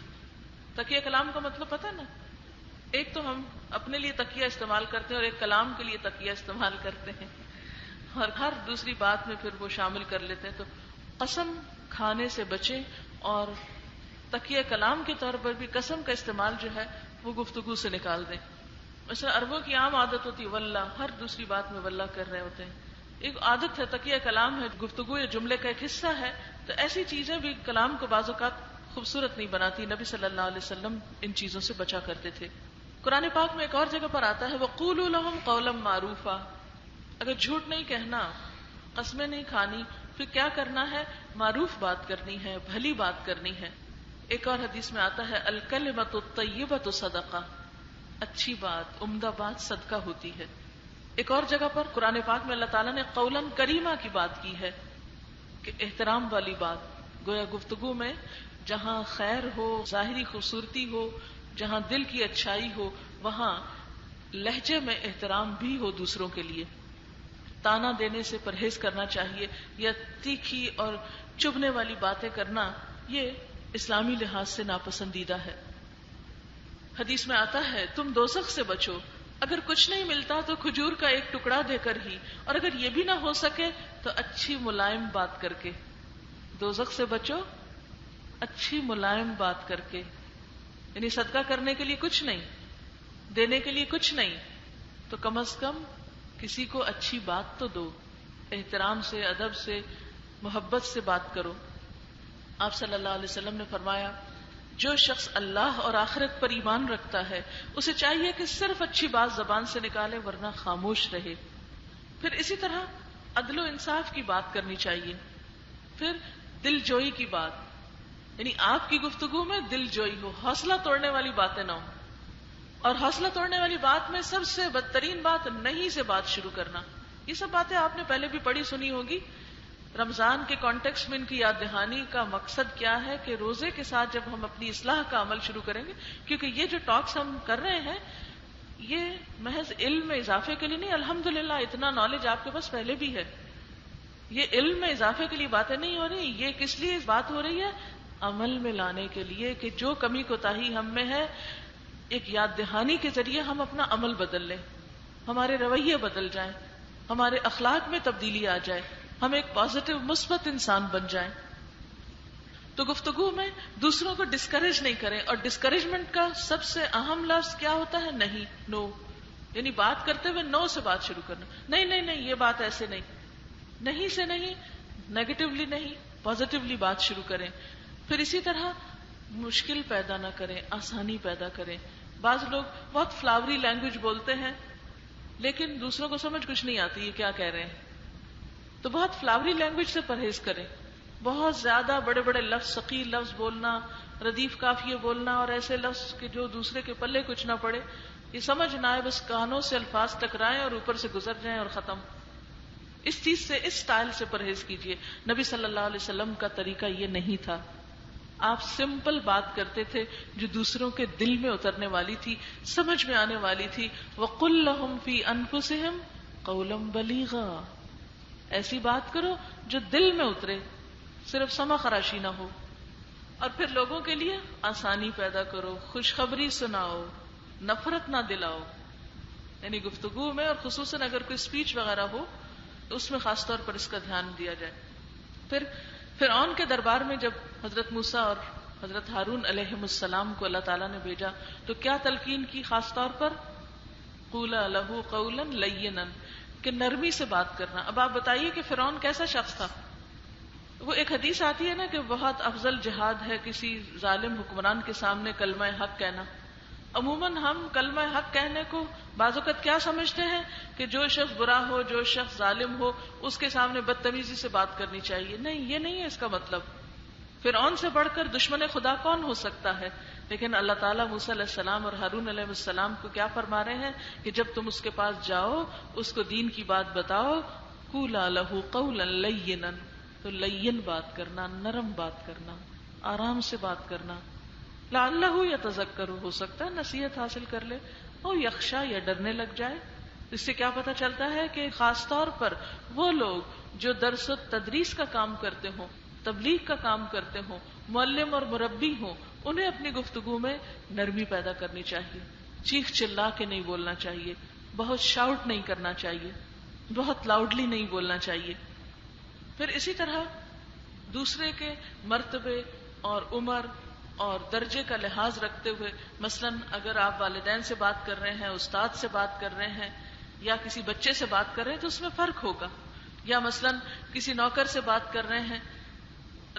تکیہ کلام کا مطلب پتہ ہے نا، ایک تو ہم اپنے لیے تکیہ استعمال کرتے ہیں اور ایک کلام کے لیے تکیہ استعمال کرتے ہیں، اور ہر دوسری بات میں پھر وہ شامل کر لیتے ہیں. تو قسم کھانے سے بچیں، اور تکیہ کلام کے طور پر بھی قسم کا استعمال جو ہے وہ گفتگو سے نکال دیں. مثلا عربوں کی عام عادت ہوتی ہے واللہ، ہر دوسری بات میں واللہ کر رہے ہوتے ہیں. ایک عادت ہے، تکیہ کلام ہے، گفتگو یا جملے کا ایک حصہ ہے. تو ایسی چیزیں بھی کلام کو بعض اوقات خوبصورت نہیں بناتی. نبی صلی اللہ علیہ وسلم ان چیزوں سے بچا کرتے تھے. قرآن پاک میں ایک اور جگہ پر آتا ہے وَقُولُوا لَهُمْ قَوْلًا مَعْرُوفًا. اگر جھوٹ نہیں کہنا، قسمیں نہیں کھانی، پھر کیا کرنا ہے؟ معروف بات کرنی ہے، بھلی بات کرنی ہے. ایک اور حدیث میں آتا ہے الکلمۃ الطیبۃ صدقہ، اچھی بات، عمدہ بات صدقہ ہوتی ہے. ایک اور جگہ پر قرآن پاک میں اللہ تعالیٰ نے قولاً کریمہ کی بات کی ہے کہ احترام والی بات. گویا گفتگو میں جہاں خیر ہو، ظاہری خوبصورتی ہو، جہاں دل کی اچھائی ہو، وہاں لہجے میں احترام بھی ہو دوسروں کے لیے. تانا دینے سے پرہیز کرنا چاہیے، یا تیکھی اور چبھنے والی باتیں کرنا یہ اسلامی لحاظ سے ناپسندیدہ ہے۔ حدیث میں آتا ہے تم دوزخ سے بچو، اگر کچھ نہیں ملتا تو کھجور کا ایک ٹکڑا دے کر ہی، اور اگر یہ بھی نہ ہو سکے تو اچھی ملائم بات کر کے۔ دوزخ سے بچو اچھی ملائم بات کر کے، یعنی صدقہ کرنے کے لیے کچھ نہیں، دینے کے لیے کچھ نہیں، تو کم از کم کسی کو اچھی بات تو دو، احترام سے، ادب سے، محبت سے بات کرو۔ آپ صلی اللہ علیہ وسلم نے فرمایا جو شخص اللہ اور آخرت پر ایمان رکھتا ہے اسے چاہیے کہ صرف اچھی بات زبان سے نکالے ورنہ خاموش رہے۔ پھر اسی طرح عدل و انصاف کی بات کرنی چاہیے۔ پھر دل جوئی کی بات، یعنی آپ کی گفتگو میں دل جوئی ہو، حوصلہ توڑنے والی باتیں نہ ہوں۔ اور حوصلہ توڑنے والی بات میں سب سے بدترین بات نہیں سے بات شروع کرنا۔ یہ سب باتیں آپ نے پہلے بھی پڑھی سنی ہوگی۔ رمضان کے کانٹیکسٹ میں ان کی یاد دہانی کا مقصد کیا ہے کہ روزے کے ساتھ جب ہم اپنی اصلاح کا عمل شروع کریں گے، کیونکہ یہ جو ٹاکس ہم کر رہے ہیں یہ محض علم میں اضافے کے لیے نہیں، الحمدللہ اتنا نالج آپ کے پاس پہلے بھی ہے، یہ علم میں اضافے کے لیے باتیں نہیں ہو رہی، یہ کس لیے بات ہو رہی ہے؟ عمل میں لانے کے لیے، کہ جو کمی کوتاہی ہم میں ہے ایک یاد دہانی کے ذریعے ہم اپنا عمل بدل لیں، ہمارے رویے بدل جائیں، ہمارے اخلاق میں تبدیلی آ جائے، ہم ایک پازیٹو مثبت انسان بن جائیں۔ تو گفتگو میں دوسروں کو ڈسکریج نہیں کریں، اور ڈسکریجمنٹ کا سب سے اہم لفظ کیا ہوتا ہے؟ نہیں، نو، یعنی بات کرتے ہوئے نو سے بات شروع کرنا، نہیں نہیں نہیں یہ بات ایسے نہیں، نہیں سے نہیں، نیگیٹولی نہیں، پازیٹیولی بات شروع کریں۔ پھر اسی طرح مشکل پیدا نہ کریں، آسانی پیدا کریں۔ بعض لوگ بہت فلاوری لینگویج بولتے ہیں لیکن دوسروں کو سمجھ کچھ نہیں آتی یہ کیا کہہ رہے ہیں، تو بہت فلاوری لینگویج سے پرہیز کریں۔ بہت زیادہ بڑے بڑے لفظ، ثقیل لفظ بولنا، ردیف قافیے بولنا، اور ایسے لفظ کہ جو دوسرے کے پلے کچھ نہ پڑے، یہ سمجھ نہ آئے، بس کانوں سے الفاظ ٹکرائیں اور اوپر سے گزر جائیں اور ختم۔ اس چیز سے، اس سٹائل سے پرہیز کیجیے۔ نبی صلی اللہ علیہ وسلم کا طریقہ یہ نہیں تھا۔ آپ سمپل بات کرتے تھے جو دوسروں کے دل میں اترنے والی تھی، سمجھ میں آنے والی تھی۔ وَقُلْ لَهُمْ فِي أَنفُسِهِمْ قَوْلًا بَلِيغًا، ایسی بات کرو جو دل میں اترے، صرف سما خراشی نہ ہو۔ اور پھر لوگوں کے لیے آسانی پیدا کرو، خوشخبری سناؤ، نفرت نہ دلاؤ، یعنی گفتگو میں، اور خصوصاً اگر کوئی اسپیچ وغیرہ ہو تو اس میں خاص طور پر اس کا دھیان دیا جائے۔ پھر فرعون کے دربار میں جب حضرت موسیٰ اور حضرت ہارون علیہ السلام کو اللہ تعالیٰ نے بھیجا تو کیا تلقین کی؟ خاص طور پر قولا لہ قولا لینا، کہ نرمی سے بات کرنا۔ اب آپ بتائیے کہ فرعون کیسا شخص تھا؟ وہ ایک حدیث آتی ہے نا کہ بہت افضل جہاد ہے کسی ظالم حکمران کے سامنے کلمہ حق کہنا۔ عموماً ہم کلمہ حق کہنے کو بعض اوقات کیا سمجھتے ہیں کہ جو شخص برا ہو، جو شخص ظالم ہو، اس کے سامنے بدتمیزی سے بات کرنی چاہیے۔ نہیں، یہ نہیں ہے اس کا مطلب۔ فرعون سے بڑھ کر دشمن خدا کون ہو سکتا ہے؟ لیکن اللہ تعالیٰ موسیٰ علیہ السلام اور ہارون علیہ السلام کو کیا فرما رہے ہیں کہ جب تم اس کے پاس جاؤ، اس کو دین کی بات بتاؤ، قولا لہ قولا لینا، تو لین بات کرنا، نرم بات کرنا، آرام سے بات کرنا۔ لعلہ یتذکر، ہو سکتا ہے نصیحت حاصل کر لے، اور یخشا، یا ڈرنے لگ جائے۔ اس سے کیا پتہ چلتا ہے کہ خاص طور پر وہ لوگ جو درس و تدریس کا کام کرتے ہوں، تبلیغ کا کام کرتے ہوں، معلم اور مربی ہوں، انہیں اپنی گفتگو میں نرمی پیدا کرنی چاہیے، چیخ چلا کے نہیں بولنا چاہیے، بہت شاؤٹ نہیں کرنا چاہیے، بہت لاؤڈلی نہیں بولنا چاہیے۔ پھر اسی طرح دوسرے کے مرتبے اور عمر اور درجے کا لحاظ رکھتے ہوئے، مثلاً اگر آپ والدین سے بات کر رہے ہیں، استاد سے بات کر رہے ہیں، یا کسی بچے سے بات کر رہے ہیں تو اس میں فرق ہوگا، یا مثلاً کسی نوکر سے بات کر رہے ہیں۔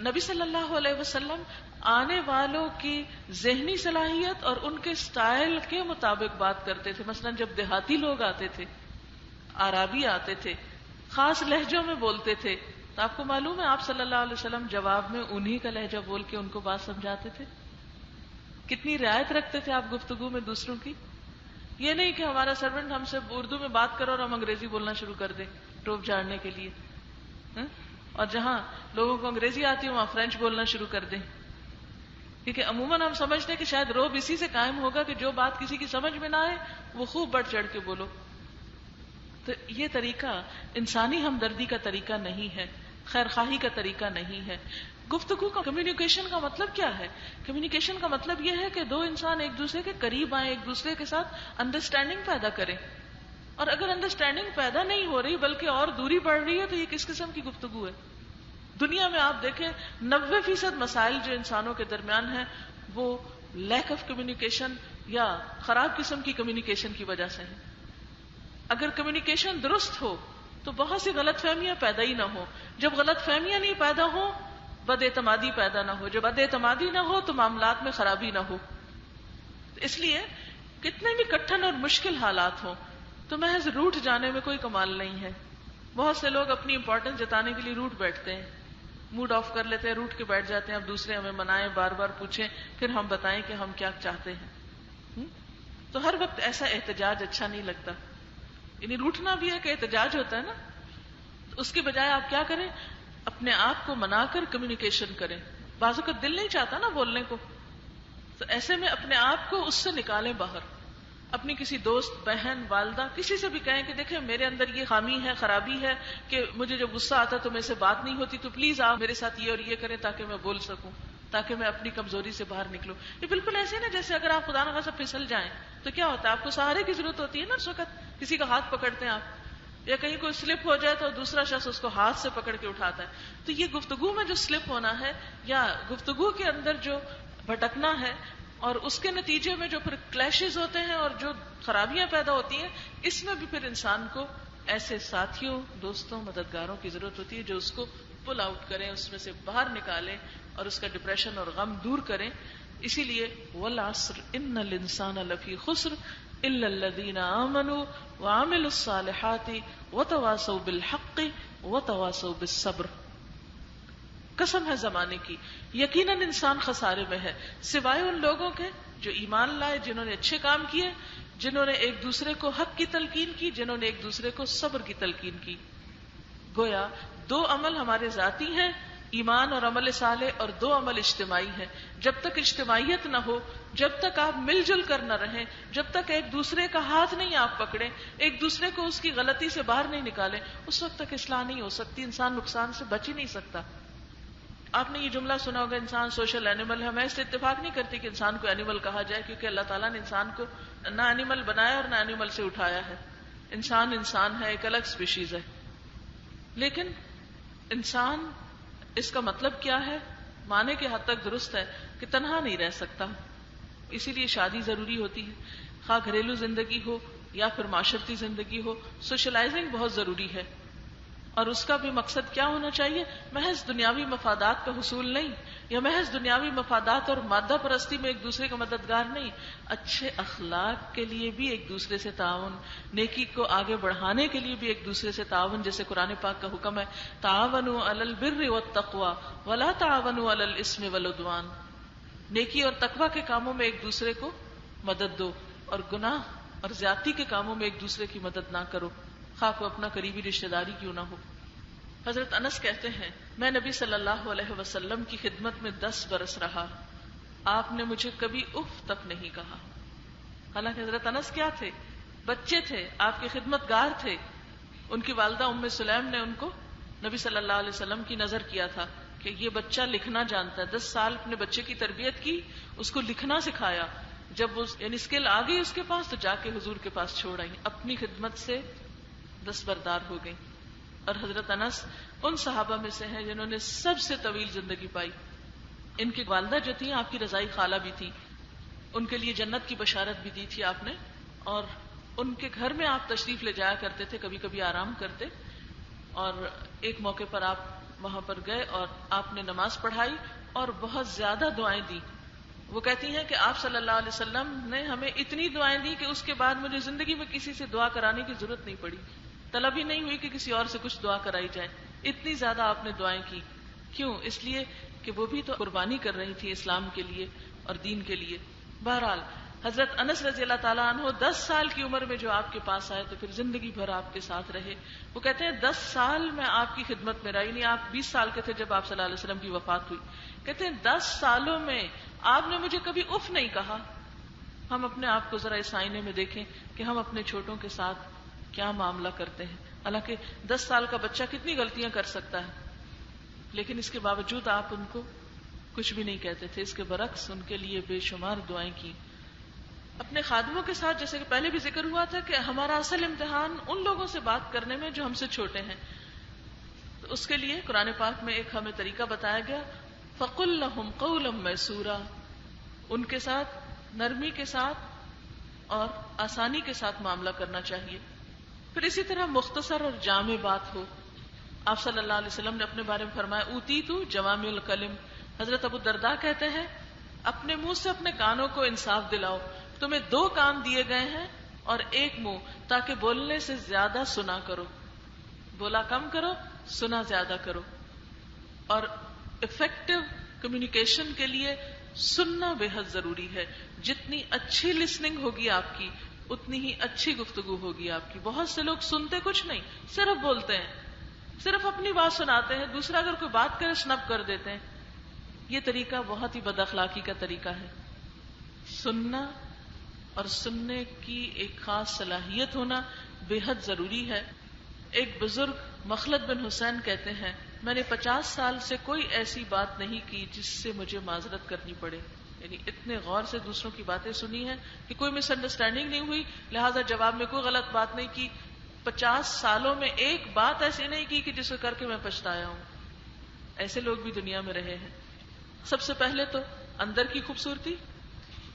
نبی صلی اللہ علیہ وسلم آنے والوں کی ذہنی صلاحیت اور ان کے سٹائل کے مطابق بات کرتے تھے۔ مثلاً جب دیہاتی لوگ آتے تھے، عربی آتے تھے، خاص لہجوں میں بولتے تھے، تو آپ کو معلوم ہے آپ صلی اللہ علیہ وسلم جواب میں انہی کا لہجہ بول کے ان کو بات سمجھاتے تھے۔ کتنی رعایت رکھتے تھے آپ گفتگو میں دوسروں کی۔ یہ نہیں کہ ہمارا سرونٹ ہم سے اردو میں بات کرو اور ہم انگریزی بولنا شروع کر دیں روب جھاڑنے کے لیے، اور جہاں لوگوں کو انگریزی آتی ہے وہاں فرینچ بولنا شروع کر دیں، کیونکہ عموماً ہم سمجھتے ہیں کہ شاید روب اسی سے قائم ہوگا کہ جو بات کسی کی سمجھ میں نہ آئے وہ خوب بڑھ چڑھ کے بولو۔ تو یہ طریقہ انسانی ہمدردی کا طریقہ نہیں ہے، خیر خواہی کا طریقہ نہیں ہے. گفتگو کا کمیونیکیشن کا مطلب کیا ہے؟ کمیونیکیشن کا مطلب یہ ہے کہ دو انسان ایک دوسرے کے قریب آئیں، ایک دوسرے کے ساتھ انڈرسٹینڈنگ پیدا کریں. اور اگر انڈرسٹینڈنگ پیدا نہیں ہو رہی بلکہ اور دوری بڑھ رہی ہے تو یہ کس قسم کی گفتگو ہے؟ دنیا میں آپ دیکھیں 90% مسائل جو انسانوں کے درمیان ہیں وہ لیک آف کمیونیکیشن یا خراب قسم کی کمیونیکیشن کی وجہ سے ہے. اگر کمیونیکیشن درست ہو تو بہت سی غلط فہمیاں پیدا ہی نہ ہو. جب غلط فہمیاں نہیں پیدا ہو بد اعتمادی پیدا نہ ہو. جب بد اعتمادی نہ ہو تو معاملات میں خرابی نہ ہو. اس لیے کتنے بھی کٹھن اور مشکل حالات ہوں تو محض روٹ جانے میں کوئی کمال نہیں ہے. بہت سے لوگ اپنی امپورٹنس جتانے کے لیے روٹ بیٹھتے ہیں، موڈ آف کر لیتے ہیں، روٹ کے بیٹھ جاتے ہیں. اب دوسرے ہمیں منائیں، بار بار پوچھیں، پھر ہم بتائیں کہ ہم کیا چاہتے ہیں. تو ہر وقت ایسا احتجاج اچھا نہیں لگتا. یعنی روٹنا بھی ایک احتجاج ہوتا ہے نا. اس کے بجائے آپ کیا کریں، اپنے آپ کو منا کر کمیونیکیشن کریں. بعض اوقات دل نہیں چاہتا نا بولنے کو، تو ایسے میں اپنے آپ کو اس سے نکالیں باہر. اپنی کسی دوست، بہن، والدہ، کسی سے بھی کہیں کہ دیکھیں میرے اندر یہ خامی ہے، خرابی ہے کہ مجھے جب غصہ آتا تو میرے سے بات نہیں ہوتی، تو پلیز آپ میرے ساتھ یہ اور یہ کریں تاکہ میں بول سکوں، تاکہ میں اپنی کمزوری سے باہر نکلوں. یہ بالکل ایسے نا جیسے اگر آپ خدا نخواستہ پھسل جائیں تو کیا ہوتا ہے، آپ کو سہارے کی ضرورت ہوتی ہے نا. اس وقت کسی کا ہاتھ پکڑتے ہیں آپ، یا کہیں کوئی سلپ ہو جائے تو دوسرا شخص اس کو ہاتھ سے پکڑ کے اٹھاتا ہے. تو یہ گفتگو میں جو سلپ ہونا ہے یا گفتگو کے اندر جو بھٹکنا ہے اور اس کے نتیجے میں جو پھر کلیشز ہوتے ہیں اور جو خرابیاں پیدا ہوتی ہیں، اس میں بھی پھر انسان کو ایسے ساتھیوں، دوستوں، مددگاروں کی ضرورت ہوتی ہے جو اس کو پل آؤٹ کریں، اس میں سے باہر نکالیں اور اس کا ڈپریشن اور غم دور کریں. اسی لیے والعصر ان الانسان لفی خسر الا الذین آمنوا وعملوا الصالحات وتواصوا بالحق وتواصوا بالصبر. قسم ہے زمانے کی، یقیناً انسان خسارے میں ہے سوائے ان لوگوں کے جو ایمان لائے، جنہوں نے اچھے کام کیے، جنہوں نے ایک دوسرے کو حق کی تلقین کی، جنہوں نے ایک دوسرے کو صبر کی تلقین کی. گویا دو عمل ہمارے ذاتی ہیں، ایمان اور عمل صالح، اور دو عمل اجتماعی ہیں. جب تک اجتماعیت نہ ہو، جب تک آپ مل جل کر نہ رہیں، جب تک ایک دوسرے کا ہاتھ نہیں آپ پکڑیں، ایک دوسرے کو اس کی غلطی سے باہر نہیں نکالیں، اس وقت تک اصلاح نہیں ہو سکتی. انسان نقصان سے بچ ہی نہیں سکتا. آپ نے یہ جملہ سنا ہوگا انسان سوشل اینیمل ہے. میں اس سے اتفاق نہیں کرتی کہ انسان کو اینیمل کہا جائے، کیونکہ اللہ تعالیٰ نے انسان کو نہ اینیمل بنایا اور نہ اینیمل سے اٹھایا ہے. انسان انسان ہے، ایک الگ اسپیشیز ہے. لیکن انسان، اس کا مطلب کیا ہے؟ معنی کے حد تک درست ہے کہ تنہا نہیں رہ سکتا. اسی لیے شادی ضروری ہوتی ہے، خواہ گھریلو زندگی ہو یا پھر معاشرتی زندگی ہو. سوشلائزنگ بہت ضروری ہے، اور اس کا بھی مقصد کیا ہونا چاہیے؟ محض دنیاوی مفادات کا حصول نہیں، یا محض دنیاوی مفادات اور مادہ پرستی میں ایک دوسرے کا مددگار نہیں. اچھے اخلاق کے لیے بھی ایک دوسرے سے تعاون، نیکی کو آگے بڑھانے کے لیے بھی ایک دوسرے سے تعاون. جیسے قرآن پاک کا حکم ہے تعاونوا علی البر والتقوی ولا تعاونوا علی الاثم والعدوان. نیکی اور تقوی کے کاموں میں ایک دوسرے کو مدد دو، اور گناہ اور زیادتی کے کاموں میں ایک دوسرے کی مدد نہ کرو، خواہ کو اپنا قریبی رشتہ داری کیوں نہ ہو. حضرت انس کہتے ہیں میں نبی صلی اللہ علیہ وسلم کی خدمت میں 10 برس رہا، آپ نے مجھے کبھی اف تک نہیں کہا. حالانکہ حضرت انس کیا تھے؟ بچے تھے، آپ کے خدمت گار تھے. ان کی والدہ ام سلیم نے ان کو نبی صلی اللہ علیہ وسلم کی نظر کیا تھا کہ یہ بچہ لکھنا جانتا ہے. 10 سال اپنے بچے کی تربیت کی، اس کو لکھنا سکھایا. جب وہ یعنی اسکل آ گئی اس کے پاس تو جا کے حضور کے پاس چھوڑ آئی، اپنی خدمت سے دستبردار ہو گئی. اور حضرت انس ان صحابہ میں سے ہیں جنہوں نے سب سے طویل زندگی پائی. ان کی والدہ جو تھی آپ کی رضائی خالہ بھی تھی، ان کے لیے جنت کی بشارت بھی دی تھی آپ نے. اور ان کے گھر میں آپ تشریف لے جایا کرتے تھے، کبھی کبھی آرام کرتے. اور ایک موقع پر آپ وہاں پر گئے اور آپ نے نماز پڑھائی اور بہت زیادہ دعائیں دی. وہ کہتی ہیں کہ آپ صلی اللہ علیہ وسلم نے ہمیں اتنی دعائیں دی کہ اس کے بعد مجھے زندگی میں کسی سے دعا کرانے کی ضرورت نہیں پڑی، طلب ہی نہیں ہوئی کہ کسی اور سے کچھ دعا کرائی جائے. اتنی زیادہ آپ نے دعائیں کی. کیوں؟ اس لیے کہ وہ بھی تو قربانی کر رہی تھی اسلام کے لیے اور دین کے لیے. بہرحال حضرت انس رضی اللہ تعالیٰ عنہ 10 سال کی عمر میں جو آپ کے پاس آئے تو پھر زندگی بھر آپ کے ساتھ رہے. وہ کہتے ہیں 10 سال میں آپ کی خدمت میں رہی، نہیں آپ 20 سال کے تھے جب آپ صلی اللہ علیہ وسلم کی وفات ہوئی. کہتے ہیں 10 سالوں میں آپ نے مجھے کبھی اف نہیں کہا. ہم اپنے آپ کو ذرا اس آئینے میں دیکھیں کہ ہم اپنے چھوٹوں کے ساتھ کیا معاملہ کرتے ہیں. حالانکہ 10 سال کا بچہ کتنی غلطیاں کر سکتا ہے، لیکن اس کے باوجود آپ ان کو کچھ بھی نہیں کہتے تھے. اس کے برعکس ان کے لیے بے شمار دعائیں کی. اپنے خادموں کے ساتھ جیسے کہ پہلے بھی ذکر ہوا تھا کہ ہمارا اصل امتحان ان لوگوں سے بات کرنے میں جو ہم سے چھوٹے ہیں. تو اس کے لیے قرآن پاک میں ایک ہمیں طریقہ بتایا گیا، فَقُلْ لَهُمْ قَوْلًا مَيْسُورًا، ان کے ساتھ نرمی کے ساتھ اور آسانی کے ساتھ معاملہ کرنا چاہیے. پھر اسی طرح مختصر اور جامع بات ہو. آپ صلی اللہ علیہ وسلم نے اپنے بارے میں فرمایا اوتیتو جوامع الکلم. حضرت ابو الدرداء کہتے ہیں اپنے منہ سے اپنے کانوں کو انصاف دلاؤ، تمہیں 2 کان دیے گئے ہیں اور 1 منہ، تاکہ بولنے سے زیادہ سنا کرو. بولا کم کرو، سنا زیادہ کرو. اور افیکٹو کمیونیکیشن کے لیے سننا بے حد ضروری ہے. جتنی اچھی لسننگ ہوگی آپ کی اتنی ہی اچھی گفتگو ہوگی آپ کی. بہت سے لوگ سنتے کچھ نہیں، صرف بولتے ہیں، صرف اپنی بات سناتے ہیں، دوسرا اگر کوئی بات کرے سنپ کر دیتے ہیں. یہ طریقہ بہت ہی بد اخلاقی کا طریقہ ہے. سننا اور سننے کی ایک خاص صلاحیت ہونا بے حد ضروری ہے. ایک بزرگ مخلد بن حسین کہتے ہیں میں نے 50 سال سے کوئی ایسی بات نہیں کی جس سے مجھے معذرت کرنی پڑے. یعنی اتنے غور سے دوسروں کی باتیں سنی ہیں کہ کوئی مس انڈرسٹینڈنگ نہیں ہوئی، لہذا جواب میں کوئی غلط بات نہیں کی. 50 سالوں میں ایک بات ایسی نہیں کی کہ جس کو کر کے میں پچھتایا ہوں. ایسے لوگ بھی دنیا میں رہے ہیں. سب سے پہلے تو اندر کی خوبصورتی،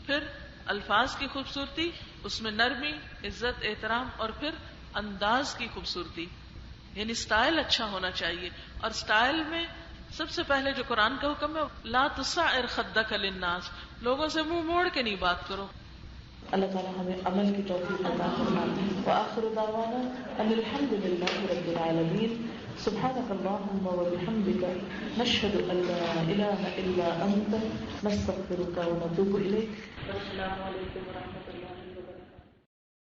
پھر الفاظ کی خوبصورتی، اس میں نرمی، عزت، احترام، اور پھر انداز کی خوبصورتی. یعنی سٹائل اچھا ہونا چاہیے. اور سٹائل میں سب سے پہلے جو قرآن کا حکم ہے لا تصعر خدک للناس، لوگوں سے منہ موڑ کے نہیں بات کرو. اللہ تعالیٰ ہمیں عمل کی توفیق عطا فرمائے. وآخر دعوانا ان الحمد للہ رب العالمین. سبحانک اللہم وبحمدک نشہد ان لا الہ الا انت نستغفرک ونتوب الیک. السلام علیکم ورحمۃ اللہ.